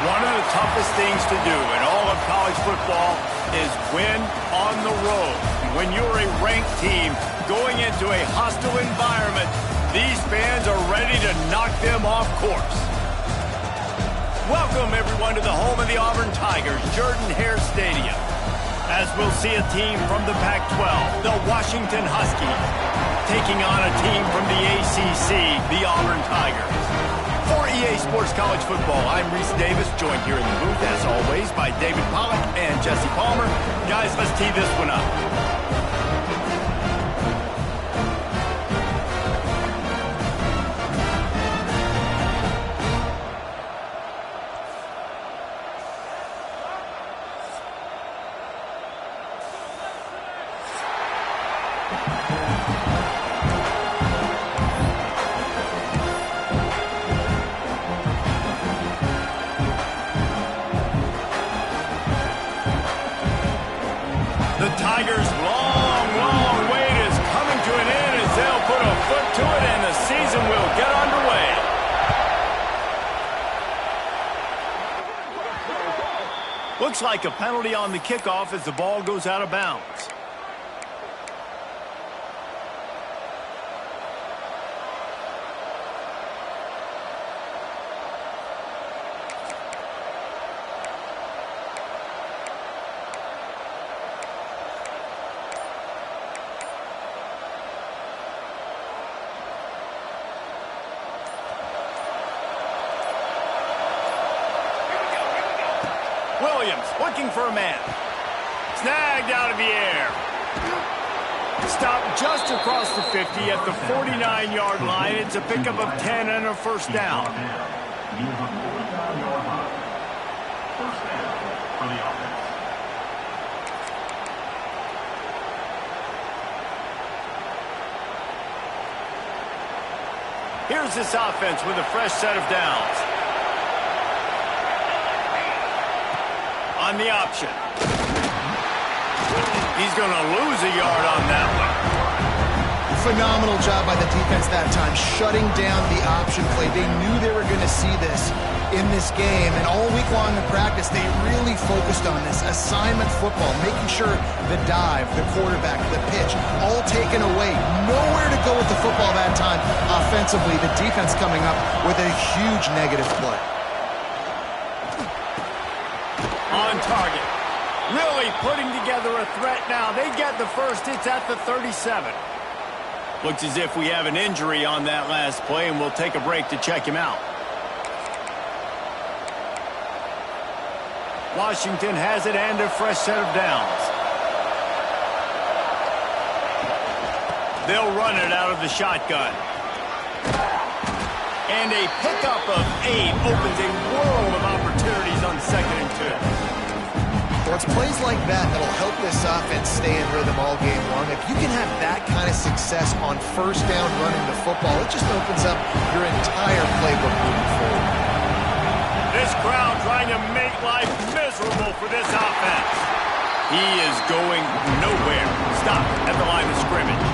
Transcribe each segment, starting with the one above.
One of the toughest things to do in all of college football is win on the road. When you're a ranked team going into a hostile environment, these fans are ready to knock them off course. Welcome, everyone, to the home of the Auburn Tigers, Jordan-Hare Stadium, as we'll see a team from the Pac-12, the Washington Huskies, taking on a team from the ACC, the Auburn Tigers. For EA Sports College Football, I'm Reese Davis, joined here in the booth, as always, by David Pollack and Jesse Palmer. Guys, let's tee this one up. The Tigers' long, long wait is coming to an end as they'll put a foot to it and the season will get underway. Looks like a penalty on the kickoff as the ball goes out of bounds. Williams looking for a man. Snagged out of the air. Stopped just across the 50 at the 49-yard line. It's a pickup of 10 and a first down. Here's this offense with a fresh set of downs. On the option. He's going to lose a yard on that one. Phenomenal job by the defense that time, shutting down the option play. They knew they were going to see this in this game, and all week long in practice, they really focused on this assignment football, making sure the dive, the quarterback, the pitch, all taken away. Nowhere to go with the football that time offensively. The defense coming up with a huge negative play. On target. Really putting together a threat now. They get the first. It's at the 37. Looks as if we have an injury on that last play, and we'll take a break to check him out. Washington has it and a fresh set of downs. They'll run it out of the shotgun. And a pickup of 8 opens a world of opportunities on 2nd and 2. Well, it's plays like that that'll help this offense stay in rhythm all game long. If you can have that kind of success on first down running the football, it just opens up your entire playbook moving forward. This crowd trying to make life miserable for this offense. He is going nowhere. Stop at the line of scrimmage.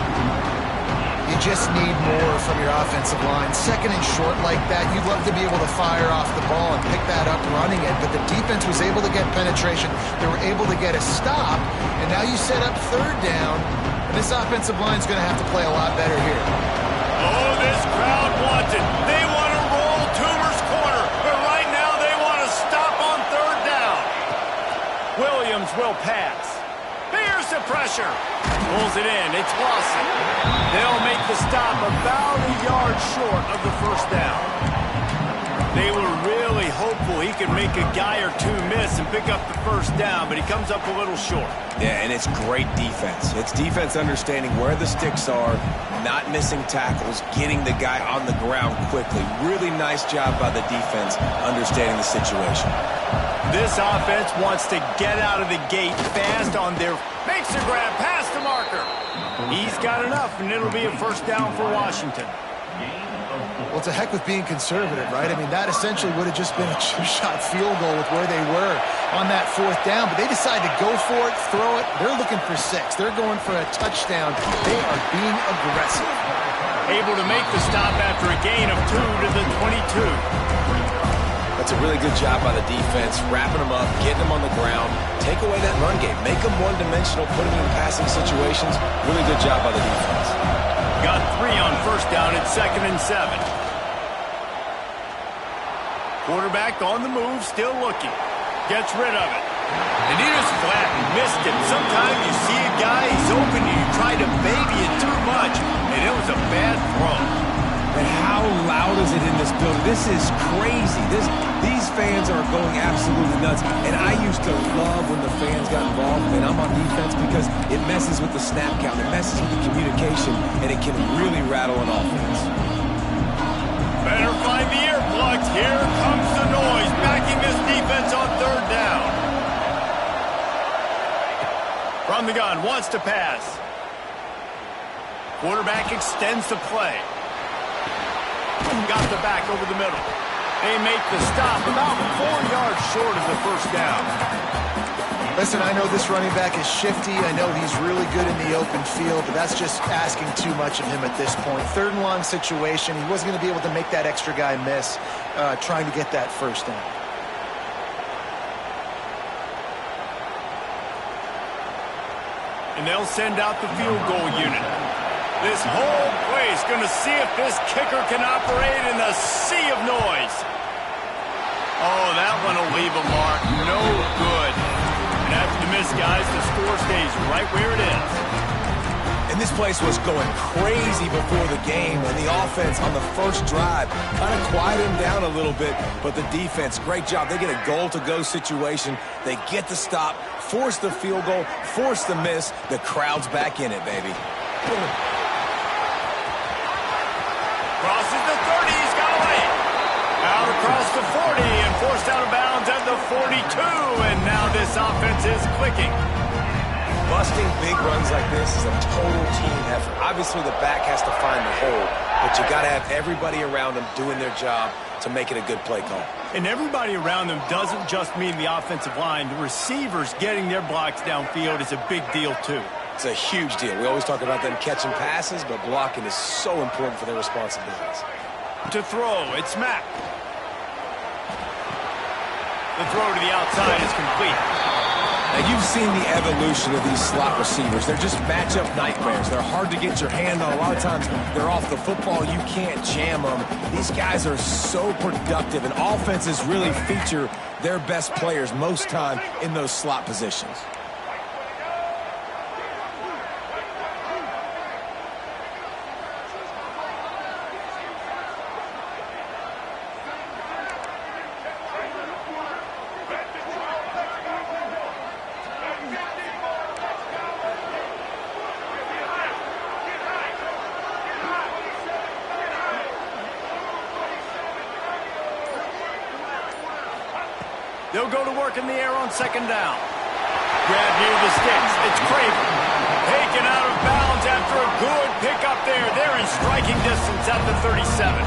You just need more from your offensive line. 2nd and short like that, you'd love to be able to fire off the ball and pick that up running it, but the defense was able to get penetration. They were able to get a stop, and now you set up 3rd down, and this offensive line's going to have to play a lot better here. Oh, this crowd wants it. They want to roll Toomer's corner, but right now they want to stop on 3rd down. Williams will pass. Here's the pressure. Pulls it in. It's Lawson. They'll make the stop about a yard short of the first down. They were really hopeful he could make a guy or two miss and pick up the first down, but he comes up a little short. Yeah, and it's great defense. It's defense understanding where the sticks are, not missing tackles, getting the guy on the ground quickly. Really nice job by the defense understanding the situation. This offense wants to get out of the gate fast on their... Makes the grab past the marker. He's got enough, and it'll be a first down for Washington. Well, it's a heck with being conservative, right? I mean, that essentially would have just been a 2-shot field goal with where they were on that 4th down, but they decide to go for it, throw it. They're looking for 6. They're going for a touchdown. They are being aggressive. Able to make the stop after a gain of 2 to the 22. That's a really good job by the defense, wrapping them up, getting them on the ground, take away that run game, make them one-dimensional, put them in passing situations. Really good job by the defense. Got 3 on first down at 2nd and 7. Quarterback on the move, still looking. Gets rid of it. And he just flat missed it. Sometimes you see a guy, he's open, and you try to baby it too much, and it was a bad throw. And how loud is it in this building? This is crazy. These fans are going absolutely nuts. And I used to love when the fans got involved, and I'm on defense, because it messes with the snap count. It messes with the communication, and it can really rattle an offense. Better find the earplugs. Here comes the noise, backing this defense on 3rd down. From the gun, wants to pass. Quarterback extends the play. Got the back over the middle. They make the stop about 4 yards short of the first down. Listen, I know this running back is shifty. I know he's really good in the open field, but that's just asking too much of him at this point. 3rd and long situation. He wasn't going to be able to make that extra guy miss trying to get that first down. And they'll send out the field goal unit. This whole place going to see if this kicker can operate in the sea of noise. Oh, that one will leave a mark. No good. And after the miss, guys, the score stays right where it is. And this place was going crazy before the game, and the offense on the first drive kind of quieted them down a little bit, but the defense, great job. They get a goal-to-go situation. They get the stop, force the field goal, force the miss. The crowd's back in it, baby. Crosses the 30, he's got away. Out across the 40 and forced out of bounds at the 42, and now this offense is clicking. Busting big runs like this is a total team effort. Obviously, the back has to find the hole, but you got to have everybody around them doing their job to make it a good play call. And everybody around them doesn't just mean the offensive line. The receivers getting their blocks downfield is a big deal, too. It's a huge deal. We always talk about them catching passes, but blocking is so important for their responsibilities. To throw, it's Mack. The throw to the outside is complete. Now, you've seen the evolution of these slot receivers. They're just matchup nightmares. They're hard to get your hand on. A lot of times, they're off the football. You can't jam them. These guys are so productive, and offenses really feature their best players most time in those slot positions. They'll go to work in the air on second down. Grab near the sticks. It's Craven. Taken out of bounds after a good pickup there. They're in striking distance at the 37.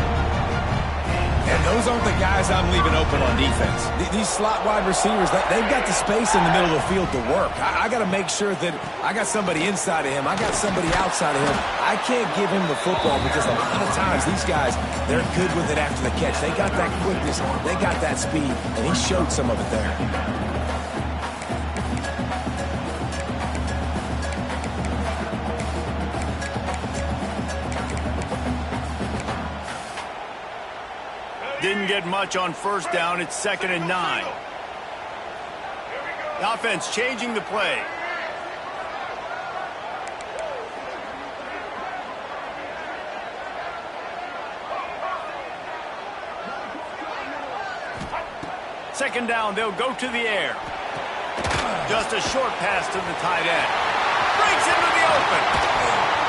And those aren't the guys I'm leaving open on defense. These slot wide receivers, they've got the space in the middle of the field to work. I got to make sure that I got somebody inside of him. I got somebody outside of him. I can't give him the football because a lot of times these guys, they're good with it after the catch. They got that quickness. They got that speed, and he showed some of it there. Didn't get much on first down. It's 2nd and 9. The offense changing the play. Second down, they'll go to the air. Just a short pass to the tight end. Breaks into the open.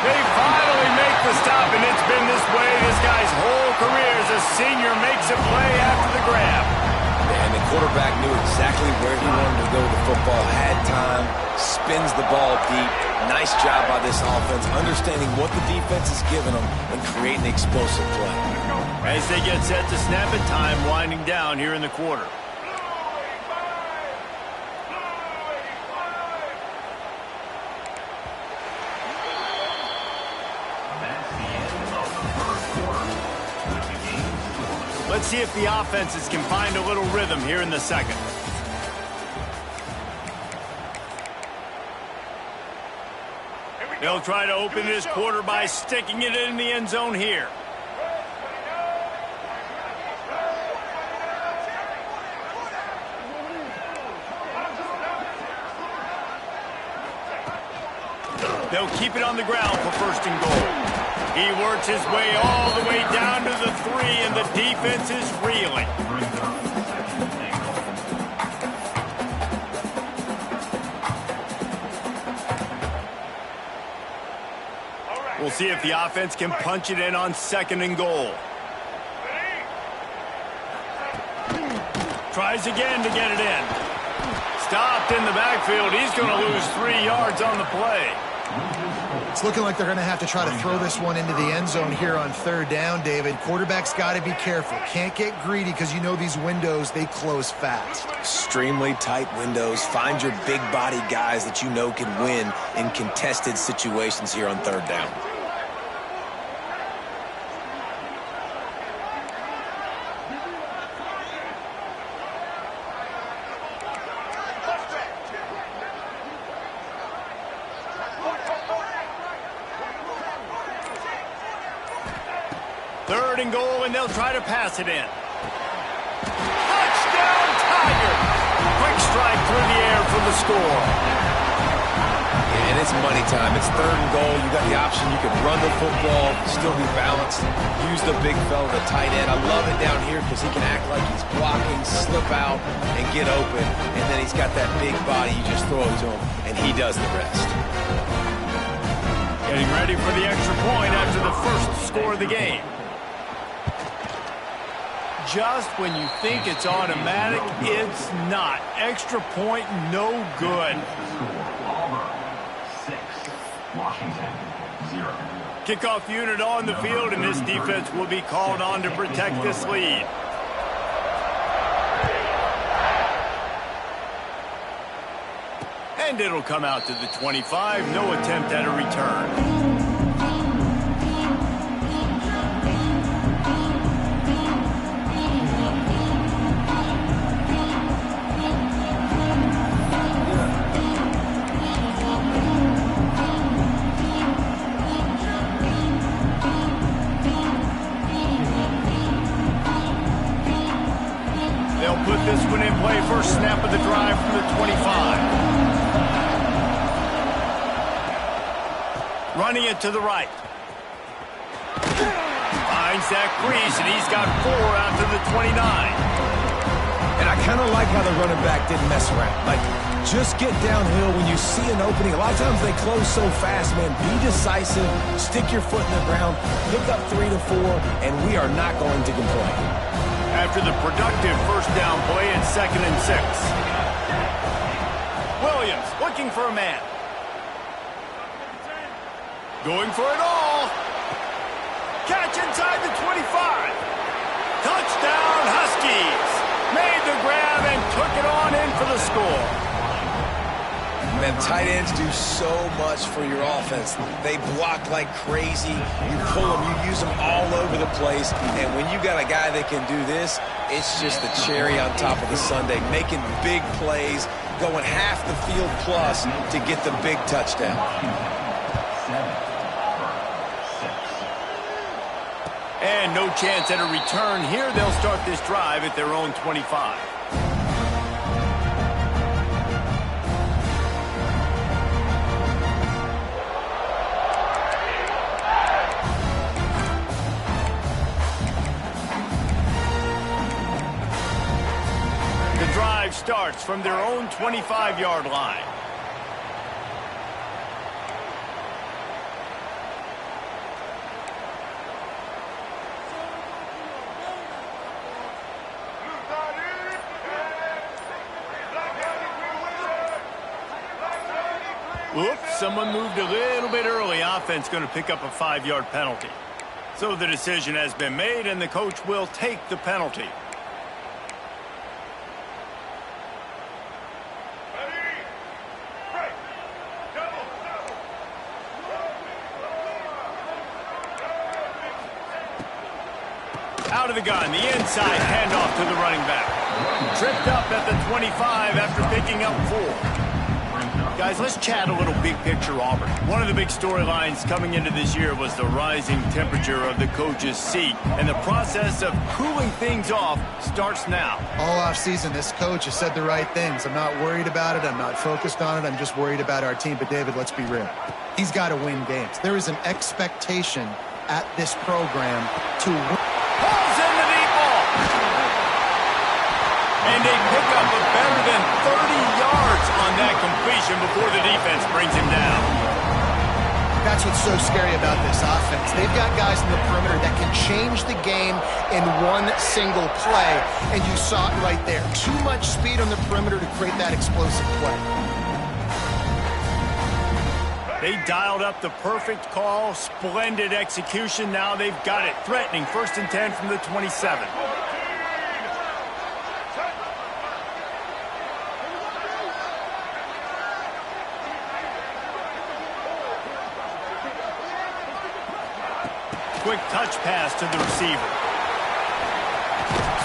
They finally make the stop, and it's been this way this guy's whole career as a senior makes a play after the grab. And the quarterback knew exactly where he wanted to go with the football, had time, spins the ball deep. Nice job by this offense, understanding what the defense is giving them and creating the explosive play. As they get set to snap it, time winding down here in the quarter. Let's see if the offenses can find a little rhythm here in the second. They'll try to open this quarter by sticking it in the end zone here. They'll keep it on the ground for 1st and goal. He works his way all the way down to the 3, and the defense is reeling. We'll see if the offense can punch it in on 2nd and goal. Tries again to get it in. Stopped in the backfield. He's going to lose 3 yards on the play. It's looking like they're going to have to try to throw this one into the end zone here on 3rd down, David. Quarterback's got to be careful. Can't get greedy because you know these windows, they close fast. Extremely tight windows. Find your big body guys that you know can win in contested situations here on 3rd down. 3rd and goal, and they'll try to pass it in. Touchdown, Tigers! Quick strike through the air for the score. And it's money time. It's 3rd and goal. You got the option. You can run the football, still be balanced, use the big fella, the tight end. I love it down here because he can act like he's blocking, slip out, and get open. And then he's got that big body. You just throw it to him, and he does the rest. Getting ready for the extra point after the first score of the game. Just when you think it's automatic, it's not. Extra point, no good. Kickoff unit on the field, and this defense will be called on to protect this lead. And it'll come out to the 25. No attempt at a return. Put this one in play. First snap of the drive from the 25. Running it to the right. Finds that crease, and he's got 4 out to the 29. And I kind of like how the running back didn't mess around. Like, just get downhill when you see an opening. A lot of times they close so fast, man. Be decisive. Stick your foot in the ground. Pick up 3 to 4, and we are not going to complain. After the productive first down play, it's 2nd and 6. Williams looking for a man. Going for it all. Catch inside the 25. Touchdown, Huskies. Made the grab and took it on in for the score. Man, tight ends do so much for your offense. They block like crazy. You pull them, you use them all over the place. And when you got a guy that can do this, it's just the cherry on top of the sundae, making big plays, going half the field plus to get the big touchdown. And no chance at a return here. They'll start this drive at their own 25. Drive starts from their own 25-yard line. Oops, someone moved a little bit early. Offense going to pick up a 5-yard penalty. So the decision has been made, and the coach will take the penalty. Out of the gun, the inside handoff to the running back. Tripped up at the 25 after picking up 4. Guys, let's chat a little big picture Auburn. One of the big storylines coming into this year was the rising temperature of the coach's seat. And the process of cooling things off starts now. All offseason, this coach has said the right things. I'm not worried about it. I'm not focused on it. I'm just worried about our team. But, David, let's be real. He's got to win games. There is an expectation at this program to win. Pulls in the deep ball. And they pick up a better than 30 yards on that completion before the defense brings him down. That's what's so scary about this offense. They've got guys in the perimeter that can change the game in one single play. And you saw it right there. Too much speed on the perimeter to create that explosive play. They dialed up the perfect call, splendid execution. Now they've got it. Threatening 1st and 10 from the 27. Quick touch pass to the receiver.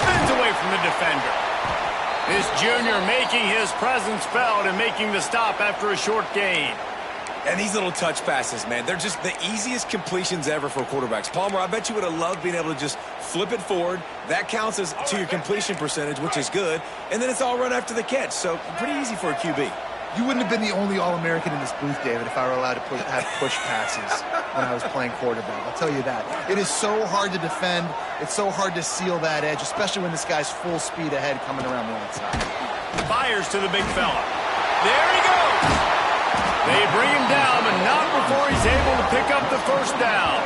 Spins away from the defender. This junior making his presence felt and making the stop after a short gain. And these little touch passes, man, they're just the easiest completions ever for quarterbacks. Palmer, I bet you would have loved being able to just flip it forward. That counts as to your completion percentage, which is good. And then it's all run after the catch. So pretty easy for a QB. You wouldn't have been the only All-American in this booth, David, if I were allowed to have push passes when I was playing quarterback. I'll tell you that. It is so hard to defend. It's so hard to seal that edge, especially when this guy's full speed ahead coming around the outside. Fires to the big fella. There he goes. They bring him down, but not before he's able to pick up the first down.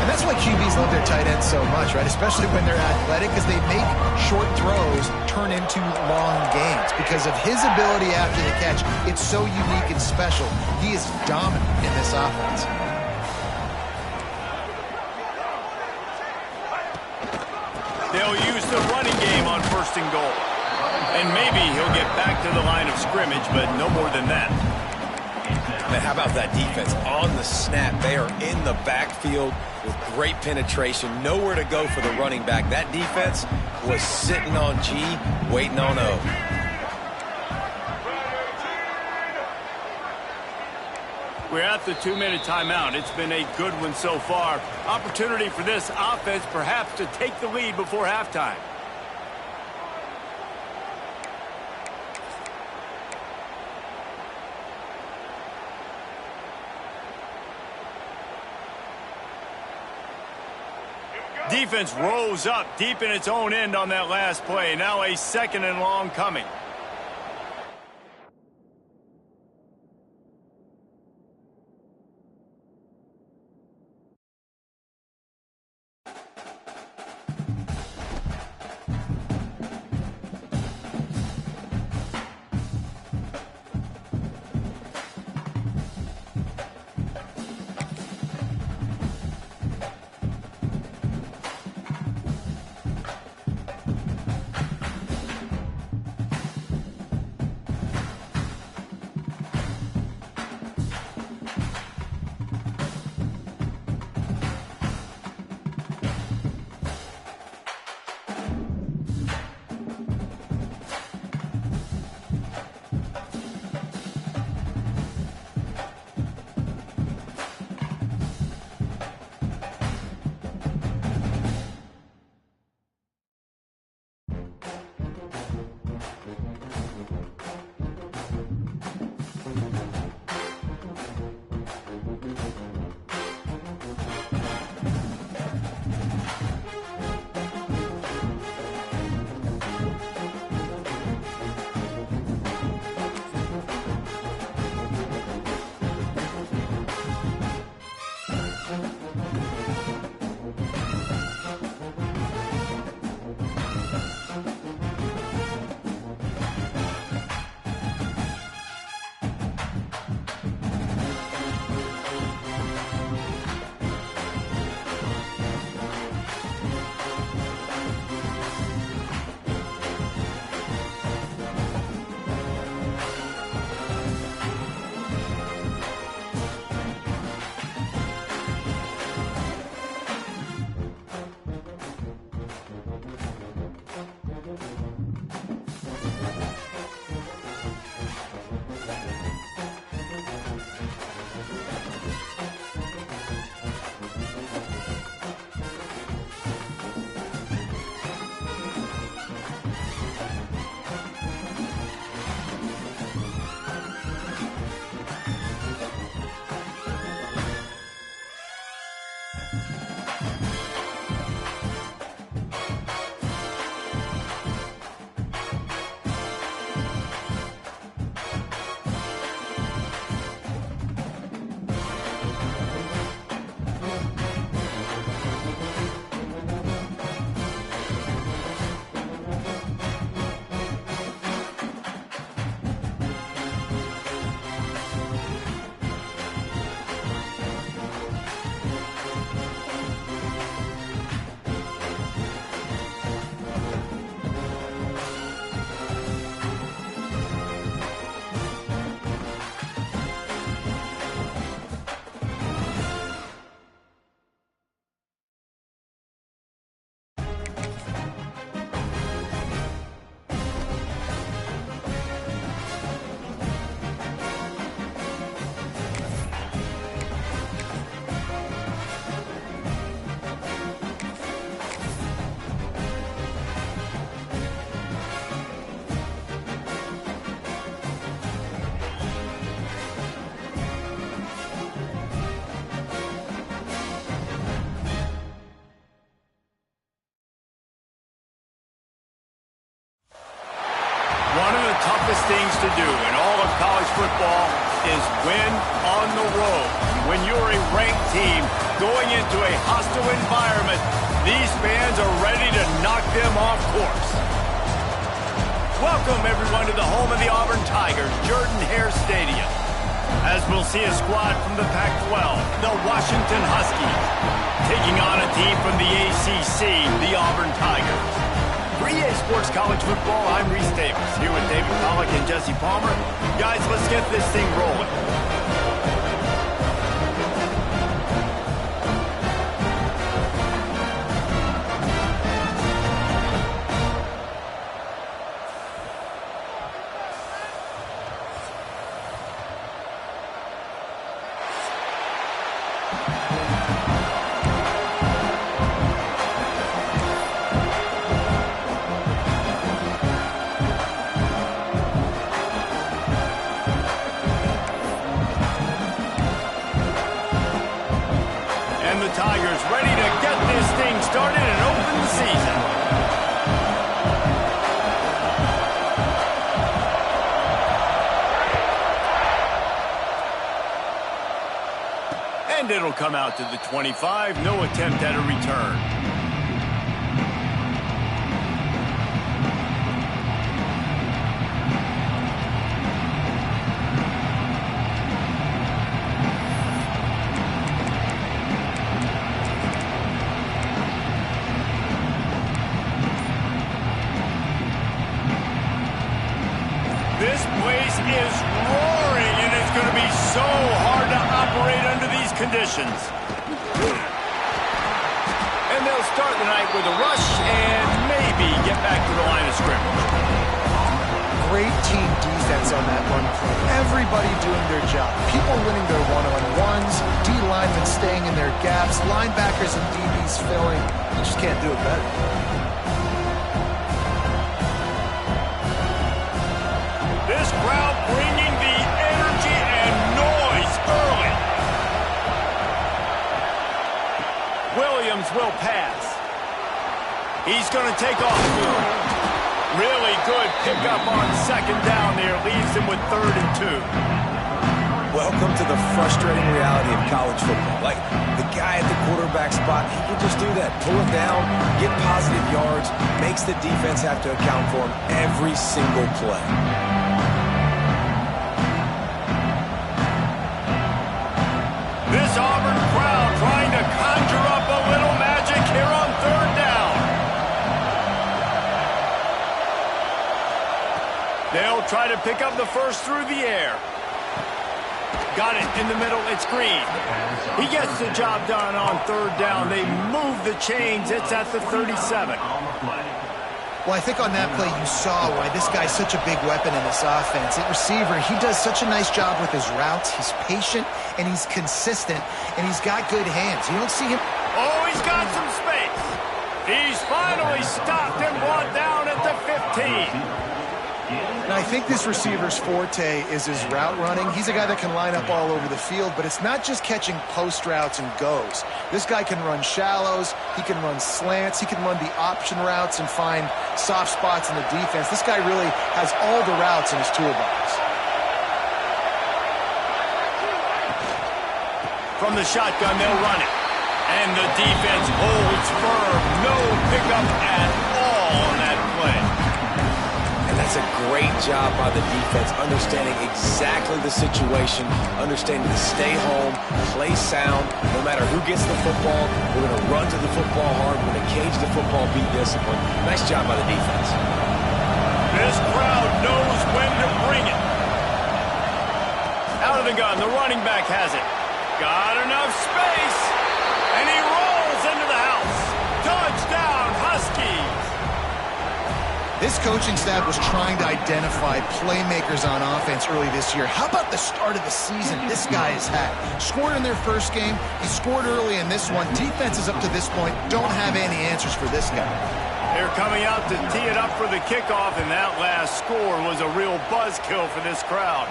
And that's why QBs love their tight ends so much, right? Especially when they're athletic, because they make short throws turn into long gains. Because of his ability after the catch, it's so unique and special. He is dominant in this offense. They'll use the running game on 1st and goal. And maybe he'll get back to the line of scrimmage, but no more than that. Man, how about that defense? On the snap, they are in the backfield with great penetration. Nowhere to go for the running back. That defense was sitting on G, waiting on O. We're at the 2-minute timeout. It's been a good one so far. Opportunity for this offense perhaps to take the lead before halftime. Defense rose up deep in its own end on that last play. Now a 2nd and long coming. toughest things to do in all of college football is win on the road. When you're a ranked team going into a hostile environment, these fans are ready to knock them off course. Welcome, everyone, to the home of the Auburn Tigers, Jordan-Hare Stadium, as we'll see a squad from the Pac-12, the Washington Huskies, taking on a team from the ACC, the Auburn Tigers. For EA Sports College Football, I'm Reese Davis, here with David Pollack and Jesse Palmer. Guys, let's get this thing rolling. Tigers ready to get this thing started and open the season. And it'll come out to the 25. No attempt at a return. This place is roaring, and it's going to be so hard to operate under these conditions. And they'll start the night with a rush and maybe get back to the line of scrimmage. Great team defense on that run play. Everybody doing their job. People winning their one-on-ones, D linemen staying in their gaps, linebackers and DBs filling. You just can't do it better. This crowd bringing the energy and noise early. Williams will pass. He's going to take off. Really good pickup on second down there. Leaves him with 3rd and 2. Welcome to the frustrating reality of college football. Like, the guy at the quarterback spot, he can just do that. Pull it down, get positive yards, makes the defense have to account for him every single play. This Auburn crowd trying to conjure up a little magic here on 3rd down. They'll try to pick up the first through the air. Got it in the middle. It's Green. He gets the job done on 3rd down. They move the chains. It's at the 37. Well, I think on that play you saw why this guy's such a big weapon in this offense. At receiver, he does such a nice job with his routes. He's patient, and he's consistent, and he's got good hands. You don't see him... Oh, he's got some space. He's finally stopped and brought down at the 15. And I think this receiver's forte is his route running. He's a guy that can line up all over the field, but it's not just catching post routes and goes. This guy can run shallows, he can run slants, he can run the option routes and find soft spots in the defense. This guy really has all the routes in his toolbox. From the shotgun, they'll run it. And the defense holds firm. No pickup at all on that play. And that's a great job by the defense, understanding exactly the situation, understanding to stay home, play sound. No matter who gets the football, we're going to run to the football hard. We're going to cage the football, be disciplined. Nice job by the defense. This crowd knows when to bring it. Out of the gun, the running back has it. Got enough space, and he rolls into the house. Touchdown, Huskies. This coaching staff was trying to identify playmakers on offense early this year. How about the start of the season this guy has had? Scored in their first game. He scored early in this one. Defenses up to this point don't have any answers for this guy. They're coming out to tee it up for the kickoff, and that last score was a real buzzkill for this crowd.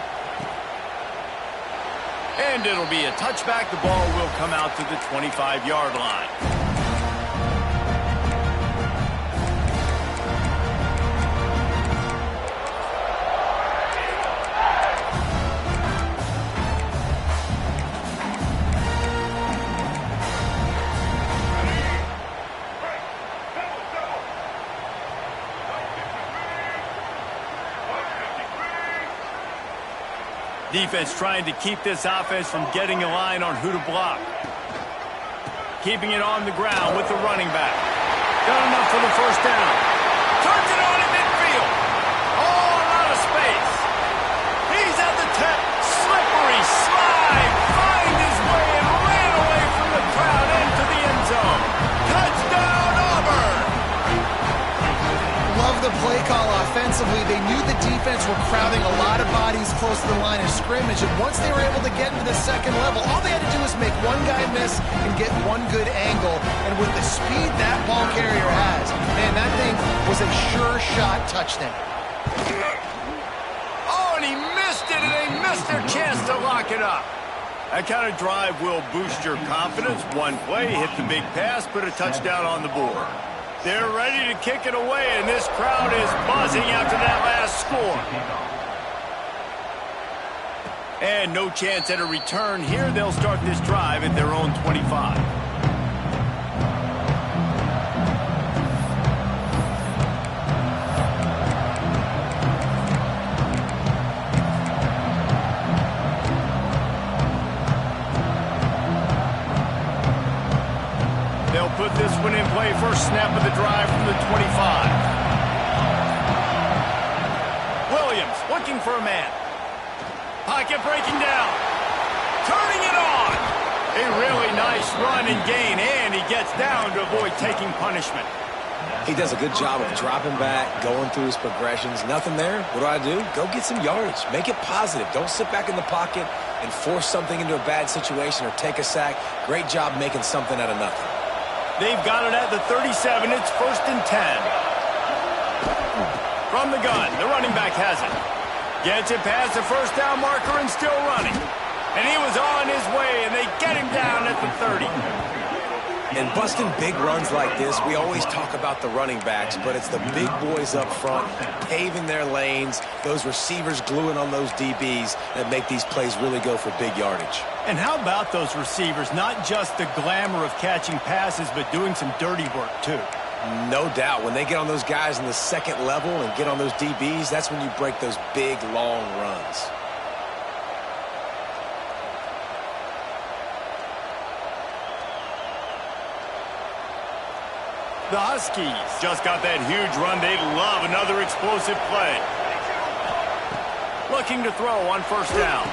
And it'll be a touchback. The ball will come out to the 25-yard line. Defense trying to keep this offense from getting a line on who to block. Keeping it on the ground with the running back. Got enough for the first down. Turns it on in midfield. All out of space. He's at the 10. Slippery slide. Find his way and ran away from the crowd into the end zone. Touchdown, Auburn. Love the play call offensively. They knew the defense were crowding a lot of bodies close to the line of scrimmage, and once they were able to get into the second level, all they had to do was make one guy miss and get one good angle. And with the speed that ball carrier has, man, that thing was a sure shot touchdown. Oh, and he missed it, and they missed their chance to lock it up. That kind of drive will boost your confidence. One play, hit the big pass, put a touchdown on the board. They're ready to kick it away, and this crowd is buzzing after that last score. And no chance at a return here. They'll start this drive at their own 25. They'll put this one in play. First snap of the drive from the 25. Williams looking for a man. Pocket breaking down. Turning it on. A really nice run and gain, and he gets down to avoid taking punishment. He does a good job of dropping back, going through his progressions. Nothing there. What do? Go get some yardage. Make it positive. Don't sit back in the pocket and force something into a bad situation or take a sack. Great job making something out of nothing. They've got it at the 37. It's 1st and 10. From the gun, the running back has it. Gets it past the first down marker and still running. And he was on his way, and they get him down at the 30. And busting big runs like this, we always talk about the running backs, but it's the big boys up front, paving their lanes, those receivers gluing on those DBs that make these plays really go for big yardage. And how about those receivers? Not just the glamour of catching passes, but doing some dirty work, too. No doubt. When they get on those guys in the second level and get on those DBs, that's when you break those big, long runs. The Huskies just got that huge run. They'd love another explosive play. Looking to throw on first down.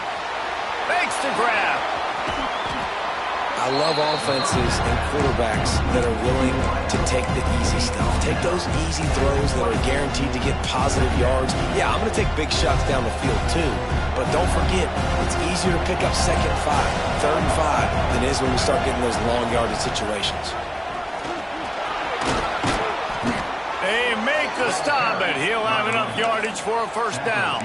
Fakes to grab. I love offenses and quarterbacks that are willing to take the easy stuff. Take those easy throws that are guaranteed to get positive yards. Yeah, I'm going to take big shots down the field too. But don't forget, it's easier to pick up 2nd and 5, 3rd and 5 than it is when we start getting those long yardage situations. They make the stop, and he'll have enough yardage for a first down.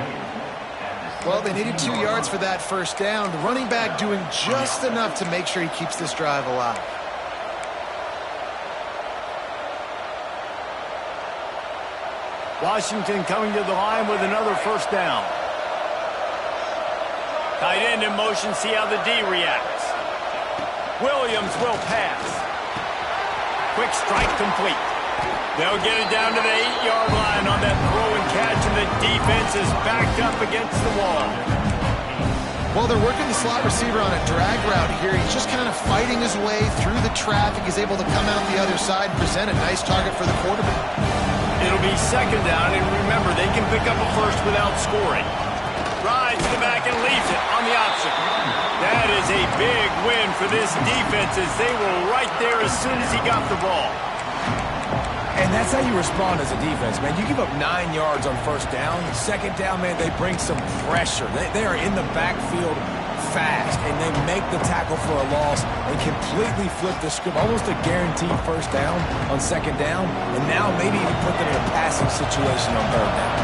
Well, they needed 2 yards for that first down. The running back doing just enough to make sure he keeps this drive alive. Washington coming to the line with another first down. Tight end in motion, see how the D reacts. Williams will pass. Quick strike complete. They'll get it down to the 8-yard line on that throw and catch, and the defense is backed up against the wall. Well, they're working the slot receiver on a drag route here. He's just kind of fighting his way through the traffic. He's able to come out the other side and present a nice target for the quarterback. It'll be second down, and remember, they can pick up a first without scoring. Rides to the back and leaves it on the option. That is a big win for this defense as they were right there as soon as he got the ball. And that's how you respond as a defense, man. You give up 9 yards on first down. Second down, man, they bring some pressure. They are in the backfield fast, and they make the tackle for a loss and completely flip the script. Almost a guaranteed first down on second down, and now maybe even put them in a passing situation on third down.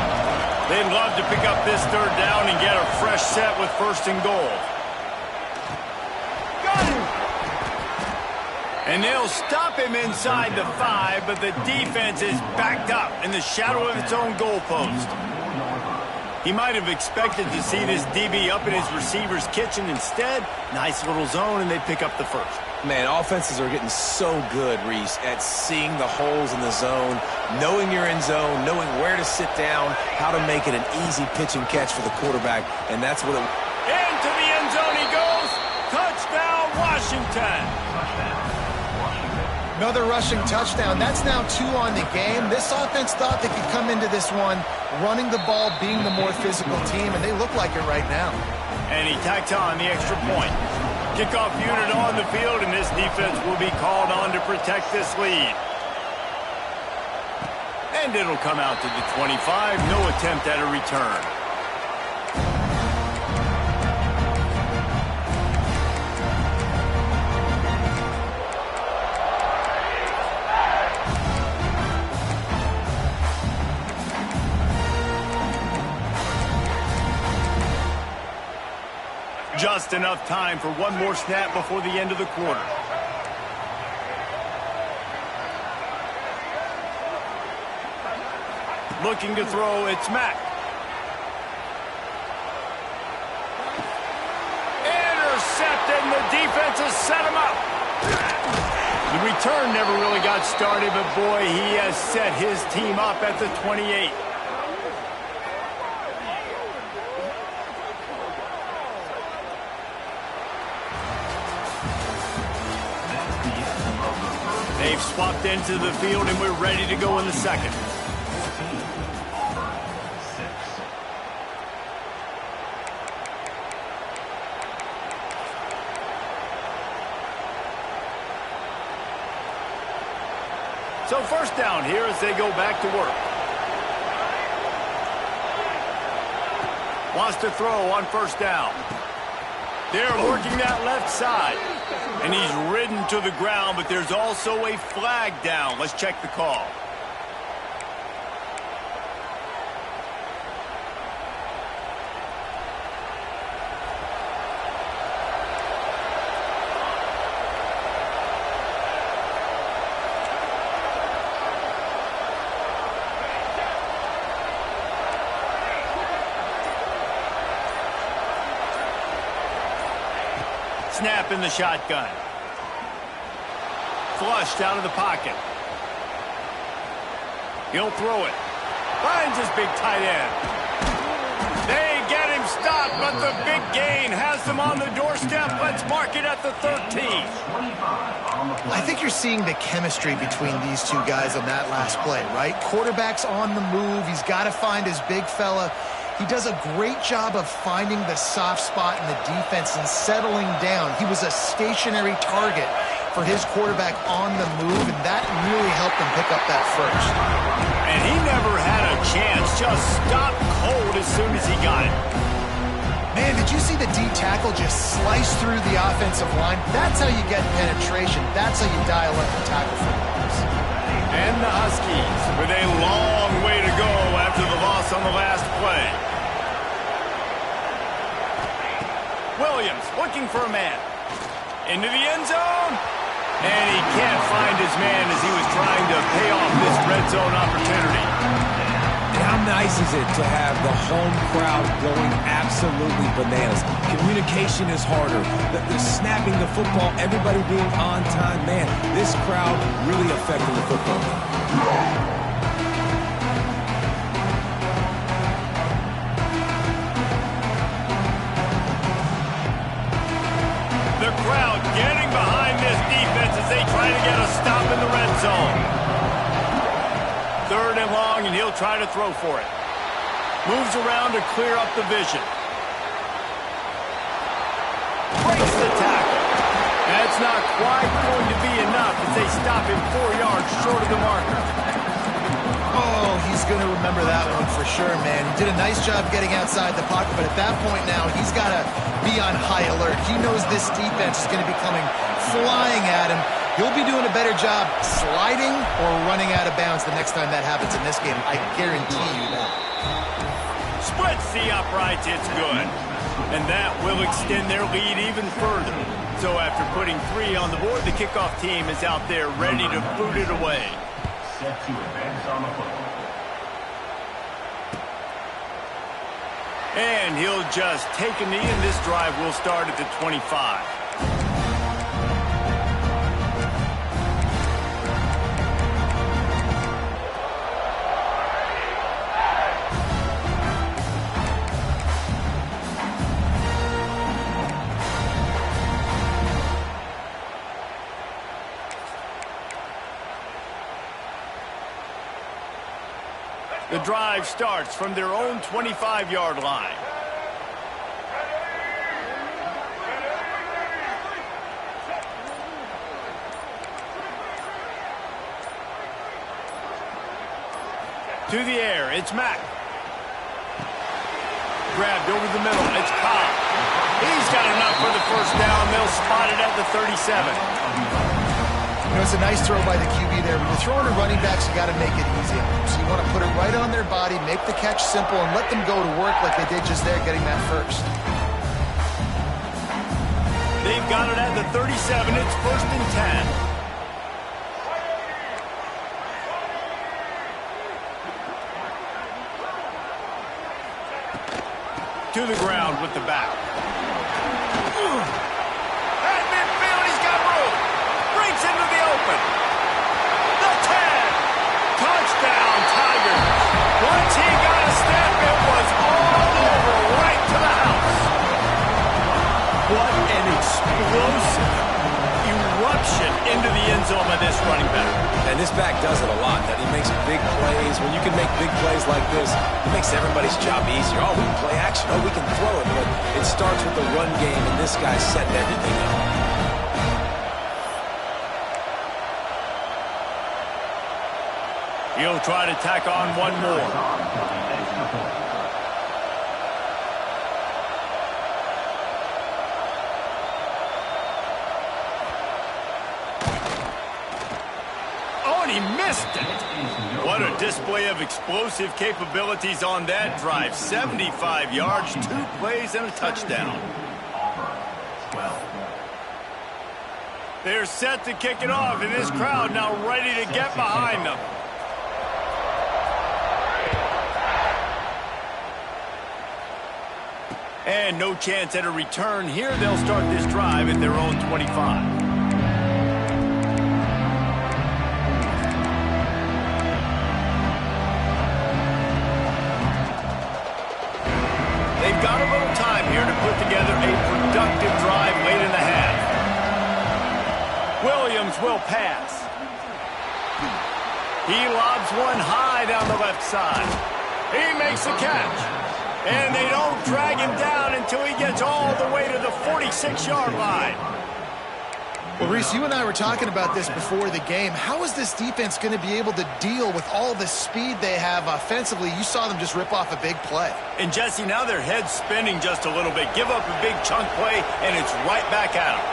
They'd love to pick up this third down and get a fresh set with 1st and goal. Got him! And they'll stop him inside the 5, but the defense is backed up in the shadow of its own goalpost. He might have expected to see this DB up in his receiver's kitchen. Instead, nice little zone, and they pick up the first. Man, offenses are getting so good, Reese, at seeing the holes in the zone, knowing you're in zone, knowing where to sit down, how to make it an easy pitch and catch for the quarterback, and that's what it... to the end zone he goes. Touchdown, Washington. Another rushing touchdown. That's now 2 on the game. This offense thought they could come into this one running the ball, being the more physical team, and they look like it right now. And he tacked on the extra point. Kickoff unit on the field, and this defense will be called on to protect this lead. And it'll come out to the 25. No attempt at a return. Just enough time for one more snap before the end of the quarter. Looking to throw, it's Mack. Intercepted, and the defense has set him up. The return never really got started, but boy, he has set his team up at the 28. They've swapped into the field, and we're ready to go in the second. So first down here as they go back to work. Wants to throw on first down. They're working that left side. And he's ridden to the ground, but there's also a flag down. Let's check the call. Snap in the shotgun. Flushed out of the pocket. He'll throw it. Finds his big tight end. They get him stopped, but the big gain has them on the doorstep. Let's mark it at the 13. I think you're seeing the chemistry between these two guys on that last play, right? Quarterback's on the move. He's got to find his big fella. He does a great job of finding the soft spot in the defense and settling down. He was a stationary target for his quarterback on the move, and that really helped him pick up that first. And he never had a chance. Just stopped cold as soon as he got it. Man, did you see the D tackle just slice through the offensive line? That's how you get penetration. That's how you dial up the tackle for loss. And the Huskies with a long way to go after the loss on the last play. Williams looking for a man. Into the end zone. And he can't find his man as he was trying to pay off this red zone opportunity. And how nice is it to have the home crowd going absolutely bananas? Communication is harder. The snapping the football, everybody being on time. Man, this crowd really affecting the football game. Crowd getting behind this defense as they try to get a stop in the red zone. 3rd and long, and he'll try to throw for it. Moves around to clear up the vision. Breaks the tackle. That's not quite going to be enough as they stop him 4 yards short of the marker. Oh, he's going to remember that one for sure, man. He did a nice job getting outside the pocket, but at that point now, he's got to be on high alert. He knows this defense is going to be coming flying at him. He'll be doing a better job sliding or running out of bounds the next time that happens in this game. I guarantee you that. Splits the uprights, it's good. And that will extend their lead even further. So after putting 3 on the board, the kickoff team is out there ready to boot it away. Set to advance on the football. And he'll just take a knee, and this drive will start at the 25. The drive starts from their own 25-yard line. To the air, it's Mack. Grabbed over the middle, it's Cobb. He's got enough for the first down. They'll spot it at the 37. You know, it's a nice throw by the QB there. When you're throwing to running backs, you got to make it easy. So you want to put it right on their body, make the catch simple, and let them go to work like they did just there, getting that first. They've got it at the 37. It's 1st and 10. To the ground with the back. At midfield, he's got room. Brings into the open. The 10. Touchdown, Tigers. Once he got a step, it was all over, right to the house. What an explosive eruption into the end zone by this running back. And this back does it a lot. That he makes big plays. When you can make big plays like this, it makes everybody's job easier. Oh, we can play action. Oh, we can throw it. But it starts with the run game, and this guy's setting everything up. He'll try to tack on one more. Oh, and he missed it. What a display of explosive capabilities on that drive. 75 yards, 2 plays, and a touchdown. They're set to kick it off, and this crowd now ready to get behind them. And no chance at a return here. They'll start this drive at their own 25. They've got a little time here to put together a productive drive late in the half. Williams will pass. He lobs one high down the left side. He makes the catch. And they don't drag him down until he gets all the way to the 46-yard line. Well, Reese, you and I were talking about this before the game. How is this defense going to be able to deal with all the speed they have offensively? You saw them just rip off a big play. And, Jesse, now their head's spinning just a little bit. Give up a big chunk play, and it's right back at them.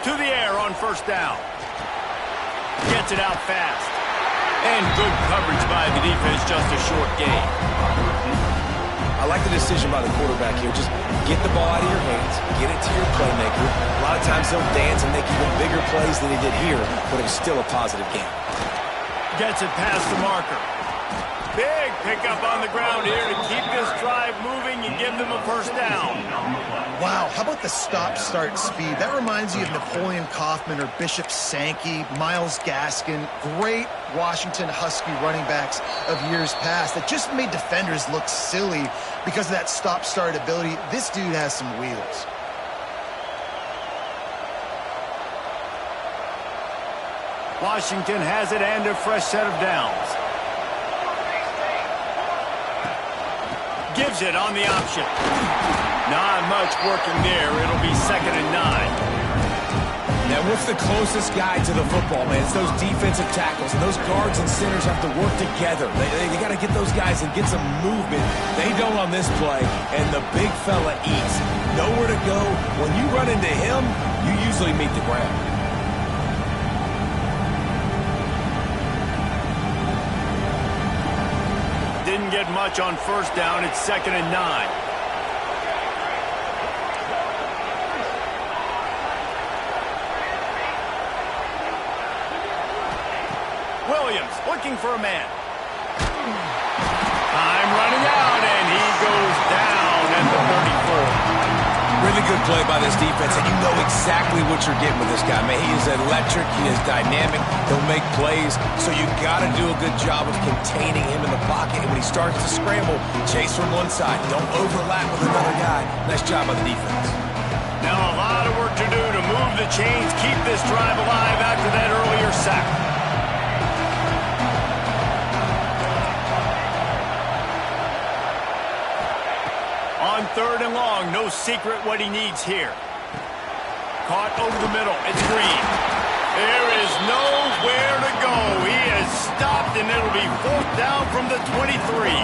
To the air on first down. Gets it out fast. And good coverage by the defense, just a short gain. I like the decision by the quarterback here. Just get the ball out of your hands, get it to your playmaker. A lot of times he'll dance and make even bigger plays than he did here, but it was still a positive game. Gets it past the marker. Big pickup on the ground here to keep this drive moving and give them a first down. Wow, how about the stop-start speed? That reminds you of Napoleon Kaufman or Bishop Sankey, Myles Gaskin, great Washington Husky running backs of years past that just made defenders look silly because of that stop-start ability. This dude has some wheels. Washington has it and a fresh set of downs. Gives it on the option. Not much working there. It'll be 2nd and 9. Now, what's the closest guy to the football, man? It's those defensive tackles, and those guards and centers have to work together. They got to get those guys and get some movement. They don't on this play, and the big fella eats. Nowhere to go. When you run into him, you usually meet the ground. Didn't get much on first down. It's 2nd and 9. Williams looking for a man. Time running out, and he goes down at the 34. Really good play by this defense, and you know exactly what you're getting with this guy, man. He is electric. He is dynamic. He'll make plays, so you got to do a good job of containing him in the pocket. And when he starts to scramble, chase from one side. Don't overlap with another guy. Nice job by the defense. Now a lot of work to do to move the chains, keep this drive alive after that earlier sack. 3rd and long. No secret what he needs here. Caught over the middle. It's Green. There is nowhere to go. He has stopped, and it'll be 4th down from the 23.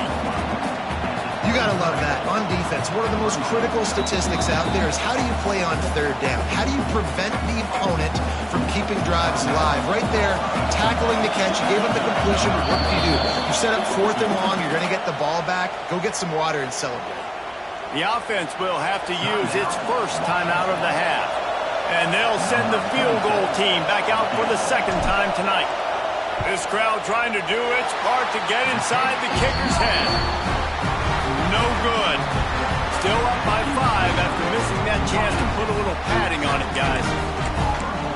You got to love that. On defense, one of the most critical statistics out there is how do you play on 3rd down? How do you prevent the opponent from keeping drives alive? Right there, tackling the catch. You gave up the completion. What do? You set up 4th and long. You're going to get the ball back. Go get some water and celebrate. The offense will have to use its first timeout of the half. And they'll send the field goal team back out for the 2nd time tonight. This crowd trying to do its part to get inside the kicker's head. No good. Still up by 5 after missing that chance to put a little padding on it, guys.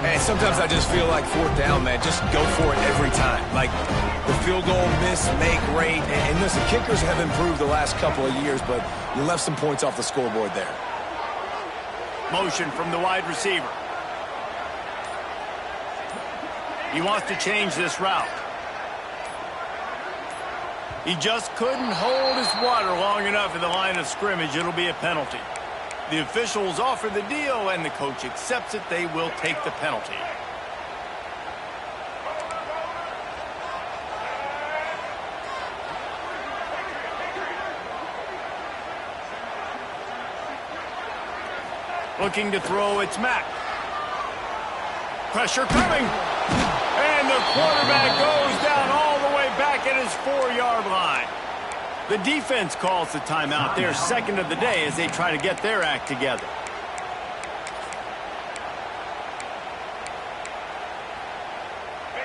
And sometimes I just feel like 4th down, man. Just go for it every time. Like the field goal, miss, make, rate. And listen, kickers have improved the last couple of years, but you left some points off the scoreboard there. Motion from the wide receiver. He wants to change this route. He just couldn't hold his water long enough in the line of scrimmage. It'll be a penalty. The officials offer the deal, and the coach accepts it. They will take the penalty. Looking to throw, it's Mack. Pressure coming. And the quarterback goes down all the way back at his 4-yard line. The defense calls the timeout, their 2nd of the day, as they try to get their act together.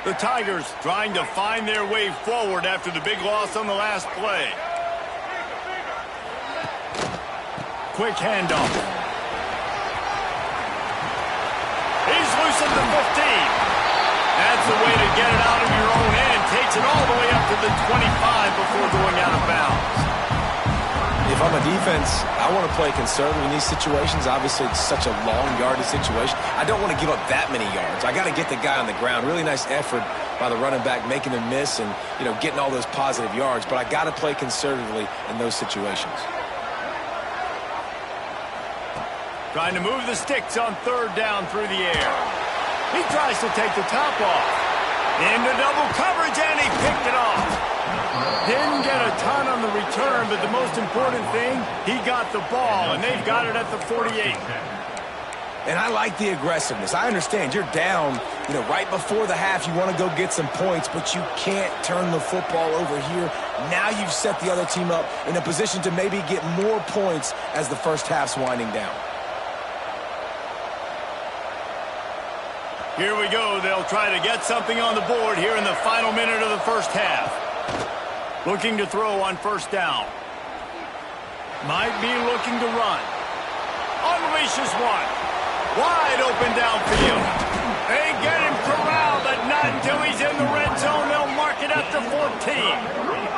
The Tigers trying to find their way forward after the big loss on the last play. Quick handoff. He's loose at the 15. That's the way to get it out of your own end. Takes it all the way up to the 25 before going out of bounds. If I'm a defense, I want to play conservative in these situations. Obviously, it's such a long yardage situation. I don't want to give up that many yards. I got to get the guy on the ground. Really nice effort by the running back, making him miss and, getting all those positive yards. But I got to play conservatively in those situations. Trying to move the sticks on 3rd down through the air. He tries to take the top off. Into double coverage, and he picked it off. Didn't get a ton on the return, but the most important thing, he got the ball, and they've got it at the 48. And I like the aggressiveness. I understand you're down, right before the half. You want to go get some points, but you can't turn the football over here. Now you've set the other team up in a position to maybe get more points as the first half's winding down. Here we go. They'll try to get something on the board here in the final minute of the first half. Looking to throw on 1st down. Might be looking to run. Unleashes one. Wide open downfield. They get him corralled, but not until he's in the red zone. They'll mark it at the 14.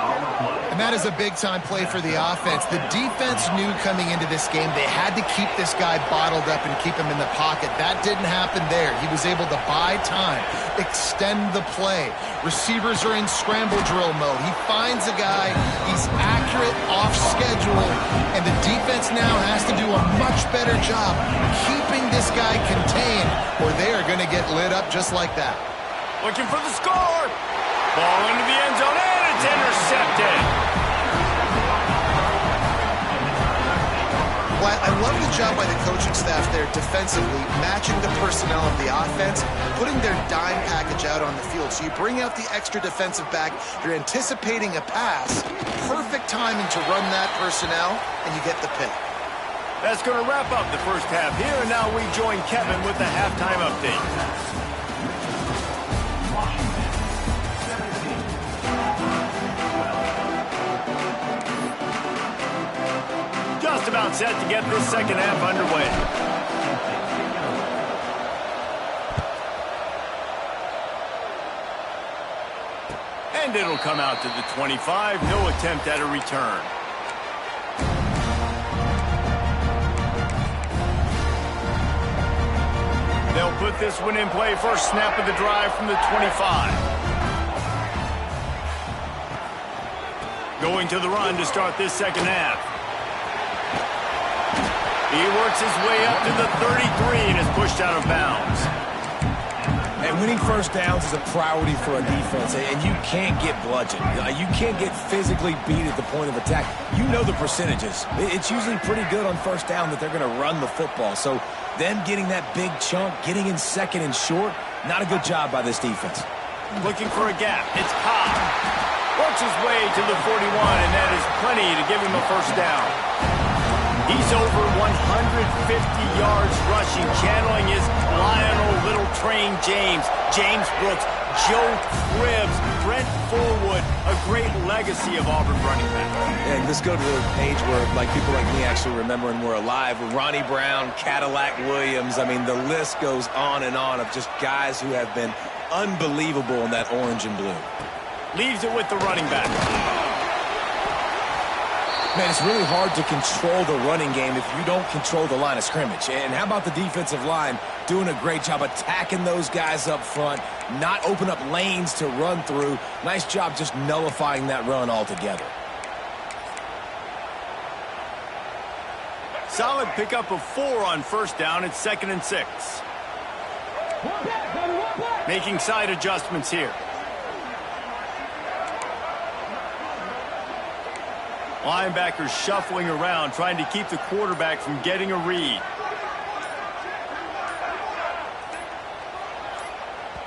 And that is a big-time play for the offense. The defense knew coming into this game they had to keep this guy bottled up and keep him in the pocket. That didn't happen there. He was able to buy time, extend the play. Receivers are in scramble drill mode. He finds a guy. He's accurate, off schedule, and the defense now has to do a much better job keeping this guy contained, or they are going to get lit up just like that. Looking for the score. Ball into the end zone, and it's intercepted. Well, I love the job by the coaching staff there defensively, matching the personnel of the offense, putting their dime package out on the field. So you bring out the extra defensive back, you're anticipating a pass, perfect timing to run that personnel, and you get the pick. That's going to wrap up the first half here, and now we join Kevin with the halftime update. Just about set to get this second half underway. And it'll come out to the 25. No attempt at a return. They'll put this one in play. First snap of the drive from the 25. Going to the run to start this second half. He works his way up to the 33 and is pushed out of bounds. And winning first downs is a priority for a defense, and you can't get bludgeoned. You can't get physically beat at the point of attack. You know the percentages. It's usually pretty good on first down that they're going to run the football. So them getting that big chunk, getting in second and short, not a good job by this defense. Looking for a gap. It's Cobb. Works his way to the 41, and that is plenty to give him a first down. He's over 150 yards rushing, channeling his Lionel Little Train James, James Brooks, Joe Cribbs, Brent Fullwood, a great legacy of Auburn running back. And let's go to the age where people like me actually remember and were alive. With Ronnie Brown, Cadillac Williams. I mean, the list goes on and on of just guys who have been unbelievable in that orange and blue. Leaves it with the running back. Man, it's really hard to control the running game if you don't control the line of scrimmage. And how about the defensive line doing a great job attacking those guys up front, not open up lanes to run through. Nice job just nullifying that run altogether. Solid pickup of 4 on first down. It's 2nd and 6. Making side adjustments here. Linebackers shuffling around, trying to keep the quarterback from getting a read.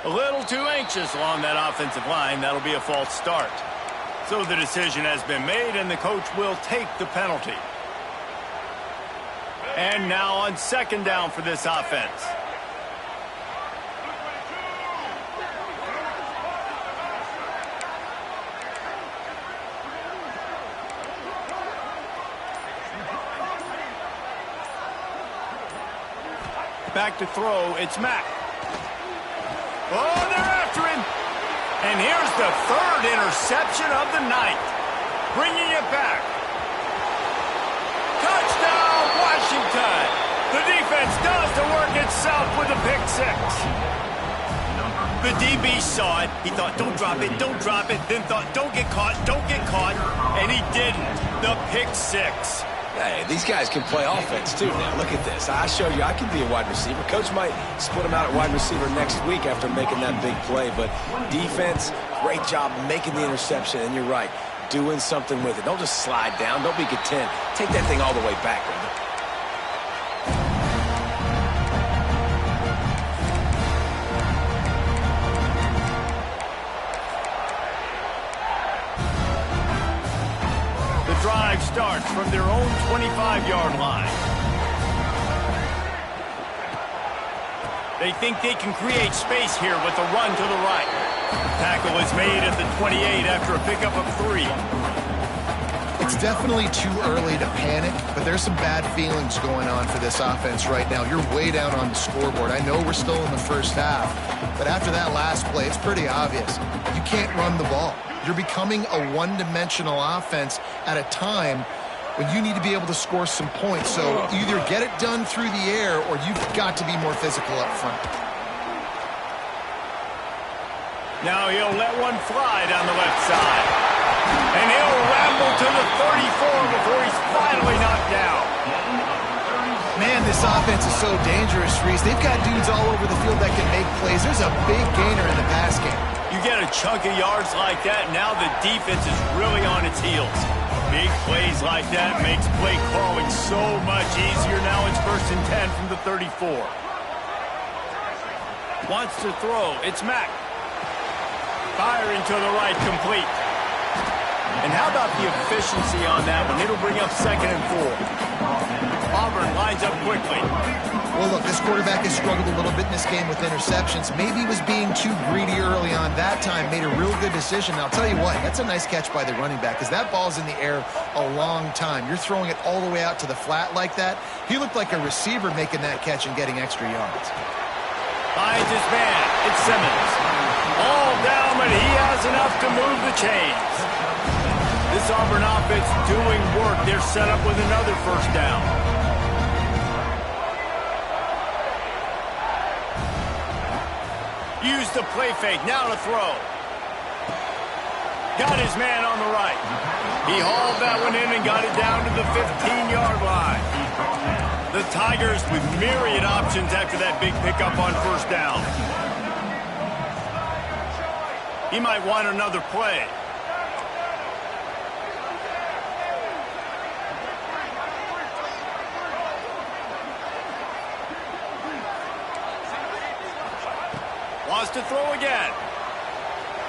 A little too anxious along that offensive line. That'll be a false start. So the decision has been made, and the coach will take the penalty. And now on 2nd down for this offense. Back to throw, it's Mack. Oh, they're after him. And here's the 3rd interception of the night. Bringing it back. Touchdown, Washington. The defense does the work itself with a pick 6. The DB saw it. He thought, don't drop it, don't drop it. Then thought, don't get caught, don't get caught. And he didn't. The pick 6. Hey, these guys can play offense, too. Now, look at this. I showed you I can be a wide receiver. Coach might split him out at wide receiver next week after making that big play. But defense, great job making the interception. And you're right, doing something with it. Don't just slide down. Don't be content. Take that thing all the way back, brother. Drive starts from their own 25-yard line. They think they can create space here with a run to the right. Tackle is made at the 28 after a pickup of 3. It's definitely too early to panic, but there's some bad feelings going on for this offense right now. You're way down on the scoreboard. I know we're still in the first half, but after that last play, it's pretty obvious. You can't run the ball. You're becoming a one-dimensional offense at a time when you need to be able to score some points. So either get it done through the air or you've got to be more physical up front. Now he'll let one fly down the left side. And he'll ramble to the 34 before he's finally knocked down. Man, this offense is so dangerous, Reese. They've got dudes all over the field that can make plays. There's a big gainer in the pass game. You get a chunk of yards like that, now the defense is really on its heels. Big plays like that makes play calling so much easier. Now it's 1st and 10 from the 34. Wants to throw. It's Mack. Firing to the right, complete. And how about the efficiency on that one? It'll bring up 2nd and 4. Auburn lines up quickly. Well, look, this quarterback has struggled a little bit in this game with interceptions. Maybe he was being too greedy early on. That time made a real good decision. And I'll tell you what, that's a nice catch by the running back because that ball's in the air a long time. You're throwing it all the way out to the flat like that. He looked like a receiver making that catch and getting extra yards. Finds his man. It's Simmons. All down, but he has enough to move the chains. This Auburn offense doing work. They're set up with another first down. Use the play fake, now to throw. Got his man on the right. He hauled that one in and got it down to the 15-yard line. The Tigers with myriad options after that big pickup on first down. He might want another play. Wants to throw again.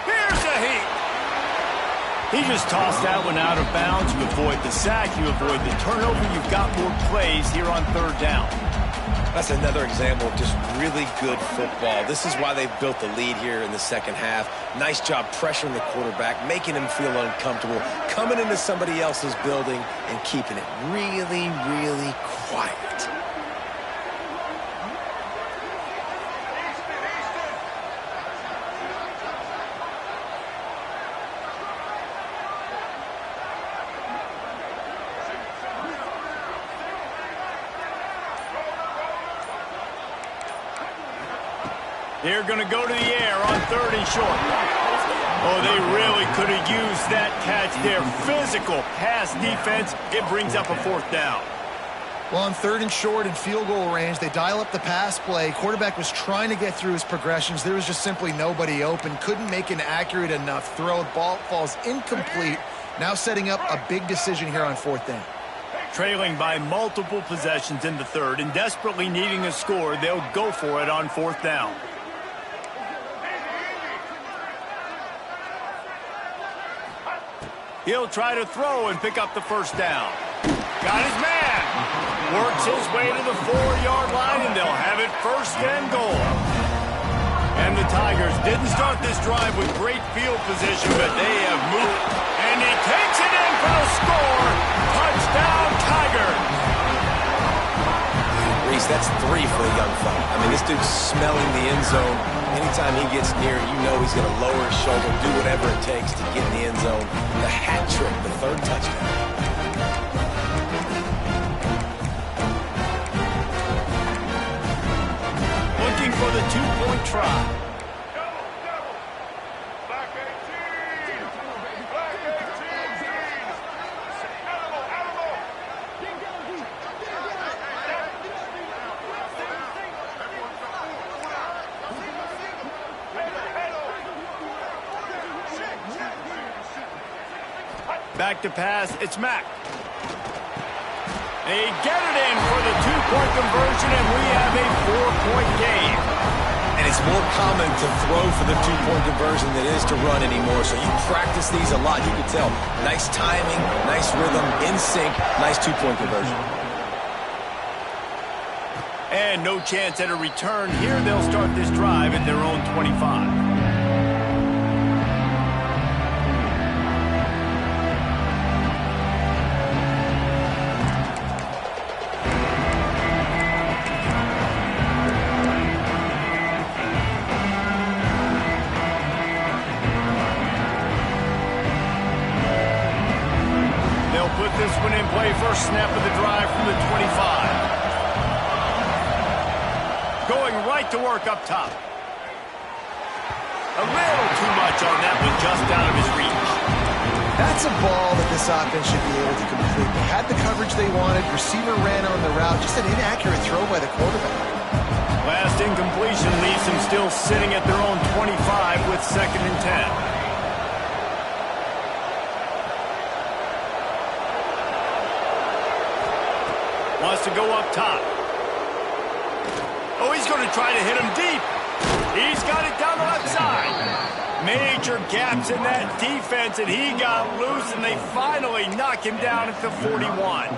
Here's a heat. He just tossed that one out of bounds. You avoid the sack, you avoid the turnover. You've got more plays here on third down. That's another example of just really good football. This is why they've built the lead here in the second half. Nice job pressuring the quarterback, making him feel uncomfortable, coming into somebody else's building and keeping it really, really quiet. They're going to go to the air on 3rd and short. Oh, they really could have used that catch there. Physical pass defense. It brings up a 4th down. Well, on 3rd and short and field goal range, they dial up the pass play. Quarterback was trying to get through his progressions. There was just simply nobody open. Couldn't make an accurate enough throw. Ball falls incomplete. Now setting up a big decision here on 4th down. Trailing by multiple possessions in the 3rd and desperately needing a score, they'll go for it on 4th down. He'll try to throw and pick up the 1st down. Got his man. Works his way to the 4-yard line, and they'll have it 1st and goal. And the Tigers didn't start this drive with great field position, but they have moved. And he takes it in for the score. Touchdown, Tigers. Reese, that's 3 for the young fella. I mean, this dude's smelling the end zone. Anytime he gets near, you know he's going to lower his shoulder, do whatever it takes to get in the end zone. The hat trick, the 3rd touchdown. Looking for the 2-point try. Back to pass, it's Mack. They get it in for the 2-point conversion, and we have a 4-point game. And it's more common to throw for the 2-point conversion than it is to run anymore. So you practice these a lot. You can tell. Nice timing, nice rhythm, in sync, nice 2-point conversion. And no chance at a return. Here they'll start this drive at their own 25. Put this one in play, first snap of the drive from the 25. Going right to work up top. A little too much on that one, just out of his reach. That's a ball that this offense should be able to complete. They had the coverage they wanted. Receiver ran on the route. Just an inaccurate throw by the quarterback. Last incompletion leaves them still sitting at their own 25 with 2nd and 10. Wants to go up top. Oh, he's going to try to hit him deep. He's got it down the left side. Major gaps in that defense, and he got loose, and they finally knock him down at the 41.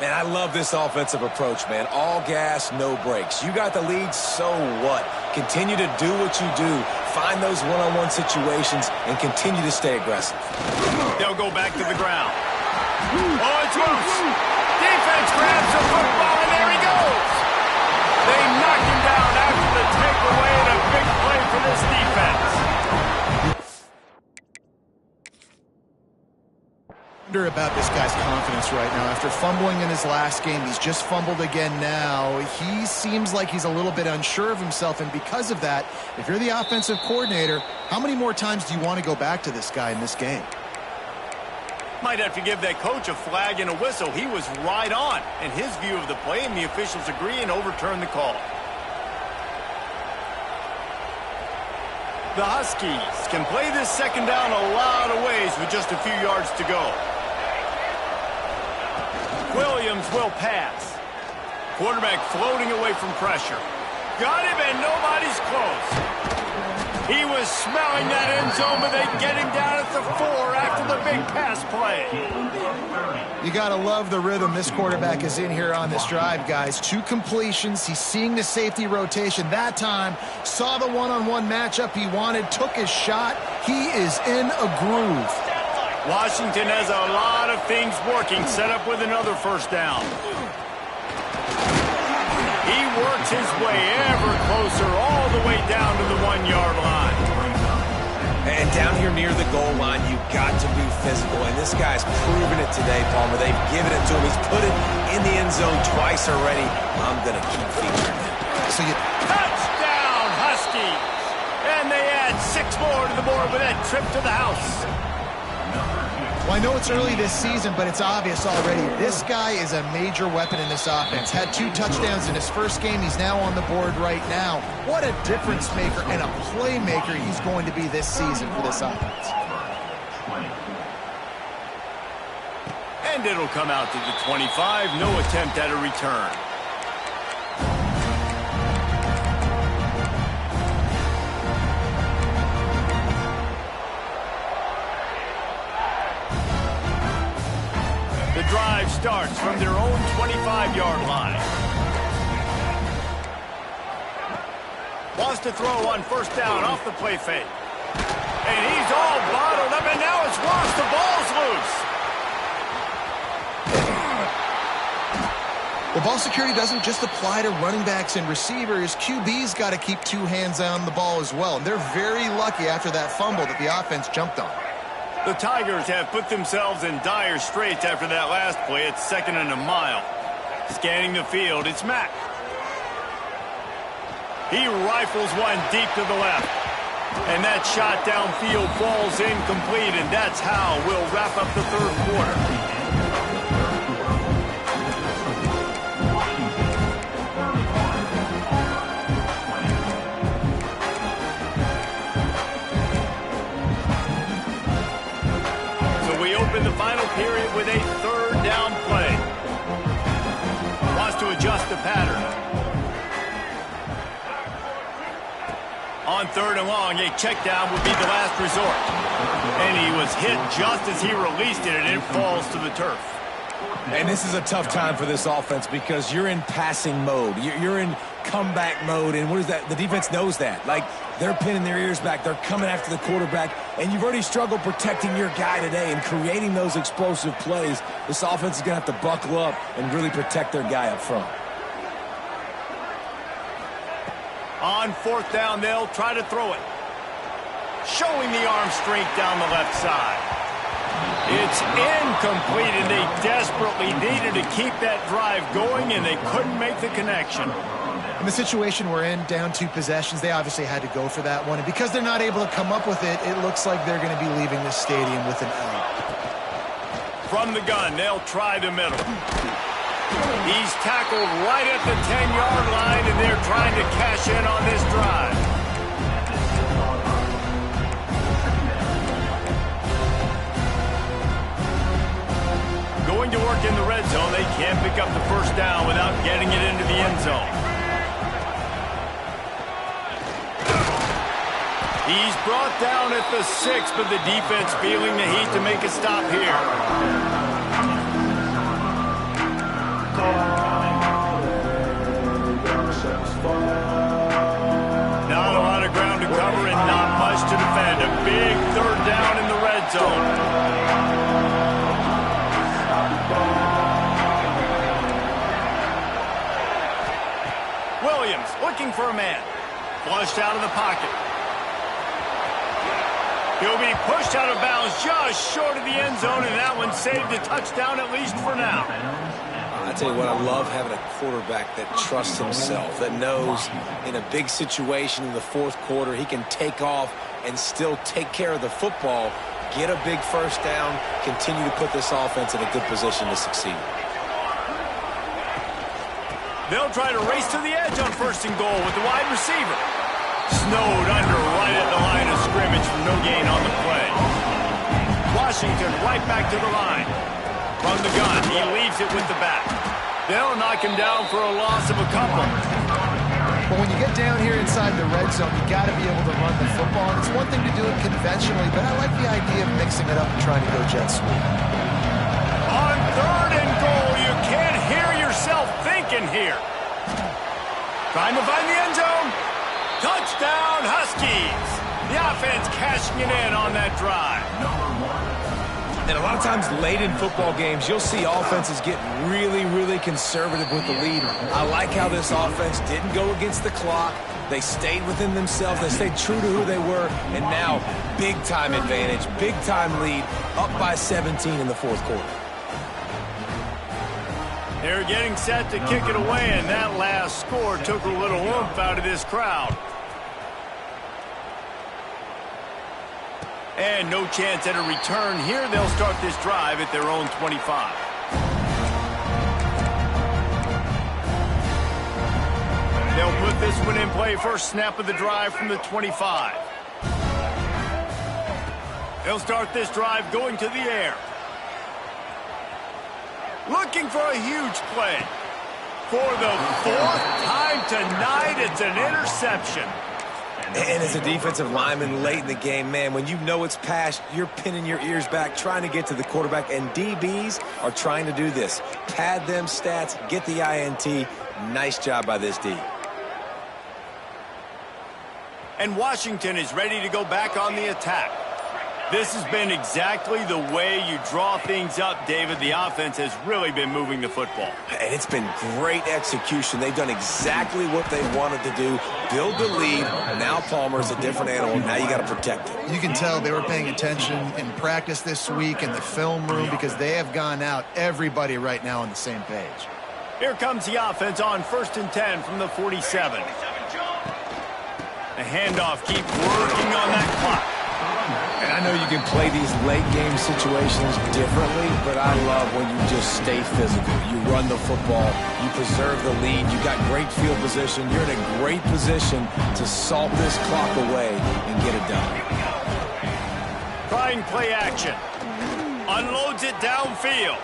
Man, I love this offensive approach, man. All gas, no brakes. You got the lead, so what? Continue to do what you do. Find those one-on-one situations and continue to stay aggressive. They'll go back to the ground. Oh, it's loose. Defense grabs the football, and there he goes. They knock him down after the takeaway, and a big play for this defense. Wonder about this guy's confidence right now. After fumbling in his last game, he's just fumbled again now. He seems like he's a little bit unsure of himself, and because of that, if you're the offensive coordinator, how many more times do you want to go back to this guy in this game? Might have to give that coach a flag and a whistle. He was right on in his view of the play, and the officials agree and overturn the call. The Huskies can play this second down a lot of ways with just a few yards to go. Williams will pass. Quarterback floating away from pressure. Got him, and nobody's close. He was smelling that end zone, but they get him down at the 4 after the big pass play. You got to love the rhythm this quarterback is in here on this drive, guys. 2 completions. He's seeing the safety rotation. That time, saw the one-on-one matchup he wanted, took his shot. He is in a groove. Washington has a lot of things working, set up with another first down. He works his way ever closer all the way down to the 1-yard line. And down here near the goal line, you've got to be physical. And this guy's proven it today, Palmer. They've given it to him. He's put it in the end zone twice already. I'm going to keep featuring him. Touchdown, Huskies! And they add 6 more to the board with that trip to the house. Well, I know it's early this season, but it's obvious already. This guy is a major weapon in this offense. Had 2 touchdowns in his first game. He's now on the board right now. What a difference maker and a playmaker he's going to be this season for this offense. And it'll come out to the 25. No attempt at a return. The drive starts from their own 25-yard line. Wants to throw on first down off the play fake. And he's all bottled up, and now it's Ross. The ball's loose. Well, ball security doesn't just apply to running backs and receivers. QB's got to keep 2 hands on the ball as well. And they're very lucky after that fumble that the offense jumped on. The Tigers have put themselves in dire straits after that last play. It's 2nd and a mile. Scanning the field, it's Mack. He rifles one deep to the left. And that shot downfield falls incomplete, and that's how we'll wrap up the 3rd quarter. In the final period with a 3rd down play. Wants to adjust the pattern. On 3rd and long, a check down would be the last resort. And he was hit just as he released it, and it falls to the turf. And this is a tough time for this offense because you're in passing mode. You're in comeback mode, and what is that? The defense knows that. Like, they're pinning their ears back. They're coming after the quarterback, and you've already struggled protecting your guy today and creating those explosive plays. This offense is going to have to buckle up and really protect their guy up front. On 4th down, they'll try to throw it. Showing the arm strength down the left side. It's incomplete, and they desperately needed to keep that drive going, and they couldn't make the connection. In the situation we're in, down 2 possessions, they obviously had to go for that one. And because they're not able to come up with it, it looks like they're going to be leaving this stadium with an L. From the gun, they'll try the middle. He's tackled right at the 10-yard line, and they're trying to cash in on this drive. Going to work in the red zone, they can't pick up the first down without getting it into the end zone. He's brought down at the 6, but the defense feeling the heat to make a stop here. Not a lot of ground to cover and not much to defend. A big 3rd down in the red zone. Williams looking for a man. Flushed out of the pocket. He'll be pushed out of bounds just short of the end zone, and that one saved a touchdown at least for now. I tell you what, I love having a quarterback that trusts himself, that knows in a big situation in the 4th quarter he can take off and still take care of the football, get a big first down, continue to put this offense in a good position to succeed. They'll try to race to the edge on 1st and goal with the wide receiver. Snowed under right at the line of scrimmage for no gain on the play. Washington right back to the line. From the gun, he leaves it with the back. They'll knock him down for a loss of a couple. But when you get down here inside the red zone, you got to be able to run the football. And it's one thing to do it conventionally, but I like the idea of mixing it up and trying to go jet sweep. On 3rd and goal, you can't hear yourself thinking here. Trying to find the end zone. Touchdown, Huskies. The offense cashing it in on that drive. And a lot of times late in football games, you'll see offenses get really, really conservative with the lead. I like how this offense didn't go against the clock. They stayed within themselves. They stayed true to who they were. And now, big-time advantage, big-time lead, up by 17 in the 4th quarter. They're getting set to kick it away, and that last score took a little oomph out of this crowd. And no chance at a return here. They'll start this drive at their own 25. They'll put this one in play. First snap of the drive from the 25. They'll start this drive going to the air. Looking for a huge play. For the 4th time tonight, it's an interception. And as a defensive lineman late in the game, man, when you know it's past, you're pinning your ears back, trying to get to the quarterback, and DBs are trying to do this. Pad them stats, get the INT. Nice job by this D. And Washington is ready to go back on the attack. This has been exactly the way you draw things up, David. The offense has really been moving the football. And it's been great execution. They've done exactly what they wanted to do. Build the lead. Now Palmer's a different animal. Now you got to protect it. You can tell they were paying attention in practice this week in the film room because they have gone out, everybody right now on the same page. Here comes the offense on 1st and 10 from the 47. The handoff keeps working on that clock. And I know you can play these late-game situations differently, but I love when you just stay physical. You run the football. You preserve the lead. You got great field position. You're in a great position to salt this clock away and get it done. Trying play action. Unloads it downfield.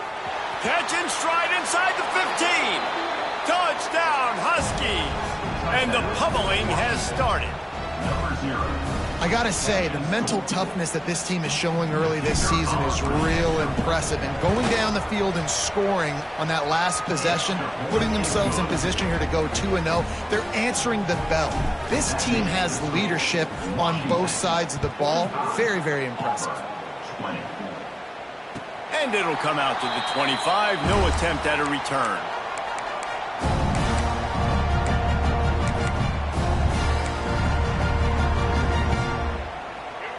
Catch and stride inside the 15. Touchdown, Huskies. And the pummeling has started. I gotta say, the mental toughness that this team is showing early this season is real impressive. And going down the field and scoring on that last possession, putting themselves in position here to go 2-0, they're answering the bell. This team has leadership on both sides of the ball. Very, very impressive. And it'll come out to the 25. No attempt at a return.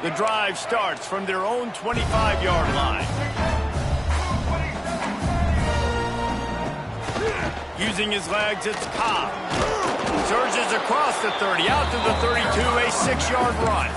The drive starts from their own 25-yard line. Using his legs, it's Cobb. Surges across the 30, out to the 32, a 6-yard run.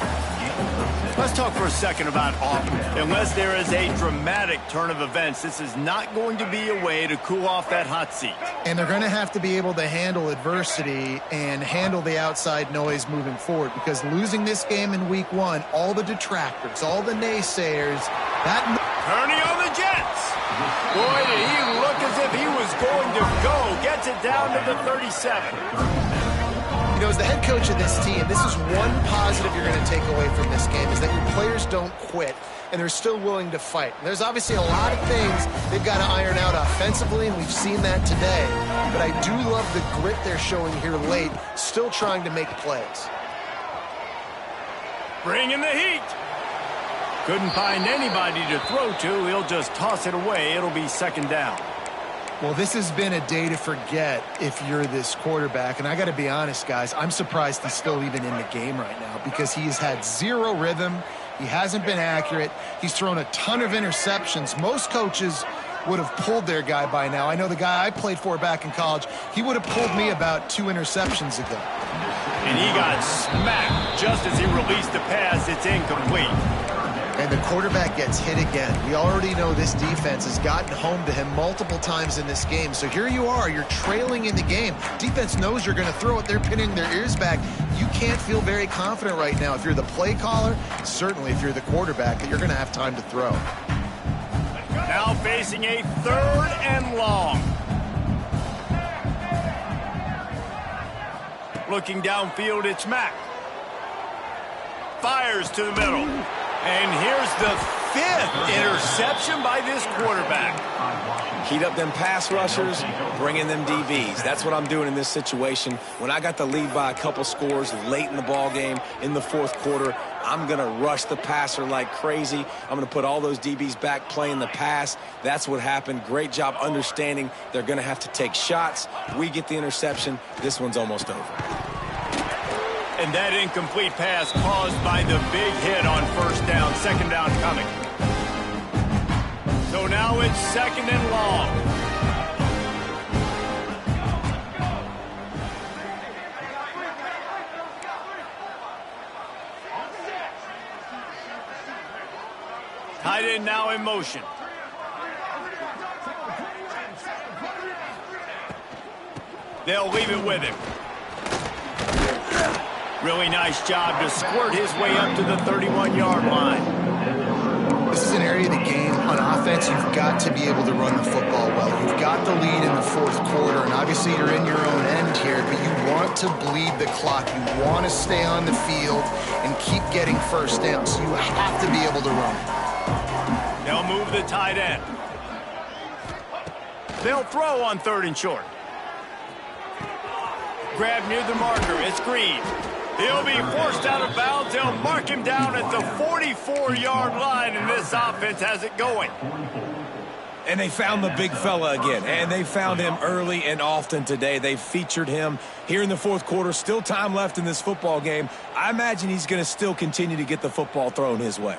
Let's talk for a second about Auburn. Unless there is a dramatic turn of events, this is not going to be a way to cool off that hot seat. And they're going to have to be able to handle adversity and handle the outside noise moving forward, because losing this game in week 1, all the detractors, all the naysayers, that... Kearney on the Jets. Boy, did he look as if he was going to go. Gets it down to the 37. You know, as the head coach of this team, this is one positive you're going to take away from this game, is that your players don't quit, and they're still willing to fight. There's obviously a lot of things they've got to iron out offensively, and we've seen that today. But I do love the grit they're showing here late, still trying to make plays. Bringing the heat. Couldn't find anybody to throw to. He'll just toss it away. It'll be 2nd down. Well, this has been a day to forget if you're this quarterback. And I got to be honest, guys, I'm surprised he's still even in the game right now, because he's had zero rhythm. He hasn't been accurate. He's thrown a ton of interceptions. Most coaches would have pulled their guy by now. I know the guy I played for back in college, he would have pulled me about 2 interceptions ago. And he got smacked just as he released the pass. It's incomplete. And the quarterback gets hit again. We already know this defense has gotten home to him multiple times in this game. So here you are, you're trailing in the game. Defense knows you're going to throw it. They're pinning their ears back. You can't feel very confident right now if you're the play caller, certainly if you're the quarterback, that you're going to have time to throw. Now facing a 3rd and long. Looking downfield, it's Mack. Fires to the middle. And here's the 5th interception by this quarterback. Heat up them pass rushers, bring in them DBs. That's what I'm doing in this situation. When I got the lead by a couple scores late in the ball game in the 4th quarter, I'm going to rush the passer like crazy. I'm going to put all those DBs back playing the pass. That's what happened. Great job understanding they're going to have to take shots. We get the interception. This one's almost over. And that incomplete pass caused by the big hit on 1st down. 2nd down coming. So now it's 2nd and long. Tight end now in motion. They'll leave it with him. Really nice job to squirt his way up to the 31-yard line. This is an area of the game. On offense, you've got to be able to run the football well. You've got the lead in the 4th quarter, and obviously you're in your own end here, but you want to bleed the clock. You want to stay on the field and keep getting 1st down, so you have to be able to run. They'll move the tight end. They'll throw on 3rd and short. Grab near the marker. It's Green. He'll be forced out of bounds. They'll mark him down at the 44-yard line, and this offense has it going. And they found the big fella again, and they found him early and often today. They featured him here in the 4th quarter. Still time left in this football game. I imagine he's going to still continue to get the football thrown his way.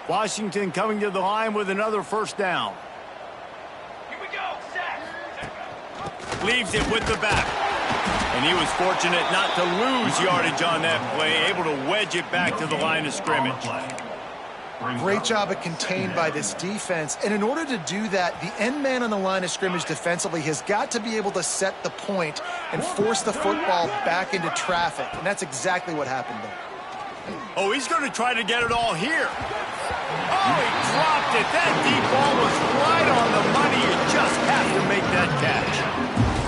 Washington coming to the line with another 1st down. Here we go, set. Leaves it with the back. And he was fortunate not to lose yardage on that play, able to wedge it back to the line of scrimmage. Great job of contained by this defense. And in order to do that, the end man on the line of scrimmage defensively has got to be able to set the point and force the football back into traffic. And that's exactly what happened there. Oh, he's going to try to get it all here. Oh, he dropped it. That deep ball was right on the money. You just have to make that catch.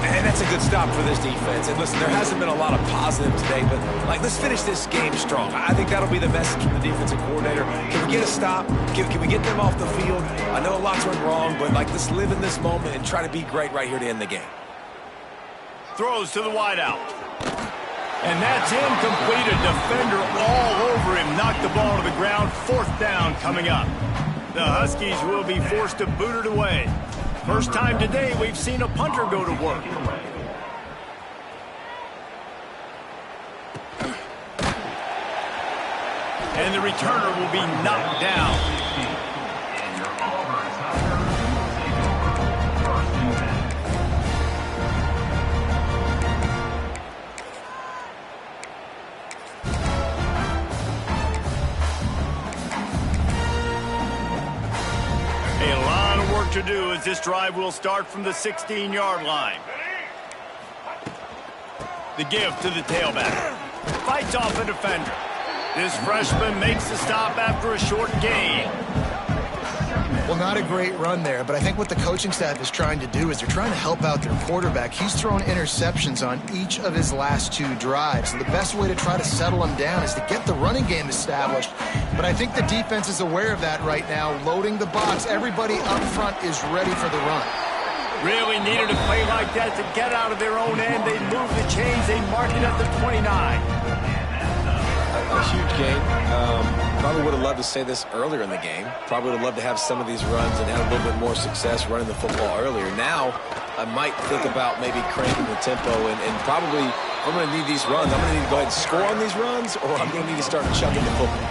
And that's a good stop for this defense. And listen, there hasn't been a lot of positive today, but let's finish this game strong. I think that'll be the message from the defensive coordinator. Can we get a stop? Can we get them off the field? I know a lot's went wrong, but let's live in this moment and try to be great right here to end the game. Throws to the wideout. And that's incomplete. A defender all over him. Knocked the ball to the ground. 4th down coming up. The Huskies will be forced to boot it away. First time today we've seen a punter go to work. And the returner will be knocked down. A lot of work to do as this drive will start from the 16-yard line. The give to the tailback. Fights off a defender. This freshman makes the stop after a short gain. Well, not a great run there, but I think what the coaching staff is trying to do is they're trying to help out their quarterback. He's thrown interceptions on each of his last 2 drives. And the best way to try to settle him down is to get the running game established. But I think the defense is aware of that right now, loading the box. Everybody up front is ready for the run. Really needed a play like that to get out of their own end. They move the chains. They mark it at the 29. A huge game. Probably would have loved to say this earlier in the game. Probably would have loved to have some of these runs and have a little bit more success running the football earlier. Now, I might think about maybe cranking the tempo and probably, if I'm going to need these runs, I'm going to need to go ahead and score on these runs, or I'm going to need to start chucking the football.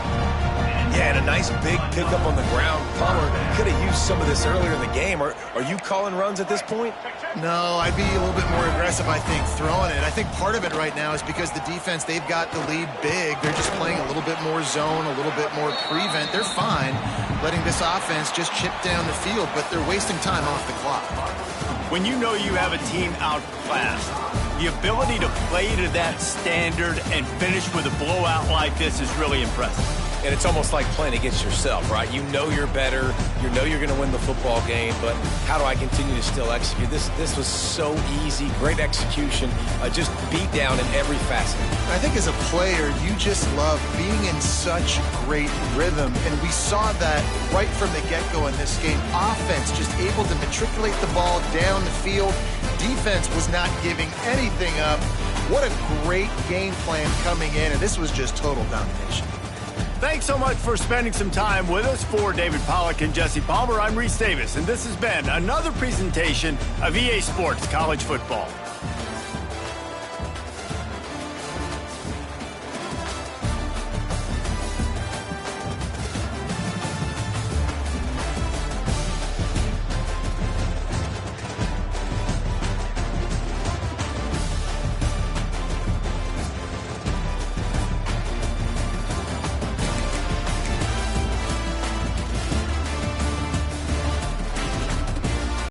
Yeah, and a nice big pickup on the ground. Palmer could have used some of this earlier in the game. Are you calling runs at this point? No, I'd be a little bit more aggressive, I think, throwing it. I think part of it right now is because the defense, they've got the lead big. They're just playing a little bit more zone, a little bit more prevent. They're fine letting this offense just chip down the field, but they're wasting time off the clock. When you know you have a team outclassed, the ability to play to that standard and finish with a blowout like this is really impressive. And it's almost like playing against yourself, right? You know you're better. You know you're going to win the football game, but how do I continue to still execute? This was so easy. Great execution. Just beat down in every facet. I think as a player, you just love being in such great rhythm, and we saw that right from the get-go in this game. Offense just able to matriculate the ball down the field. Defense was not giving anything up. What a great game plan coming in, and this was just total domination. Thanks so much for spending some time with us. For David Pollack and Jesse Palmer, I'm Reese Davis, and this has been another presentation of EA Sports College Football.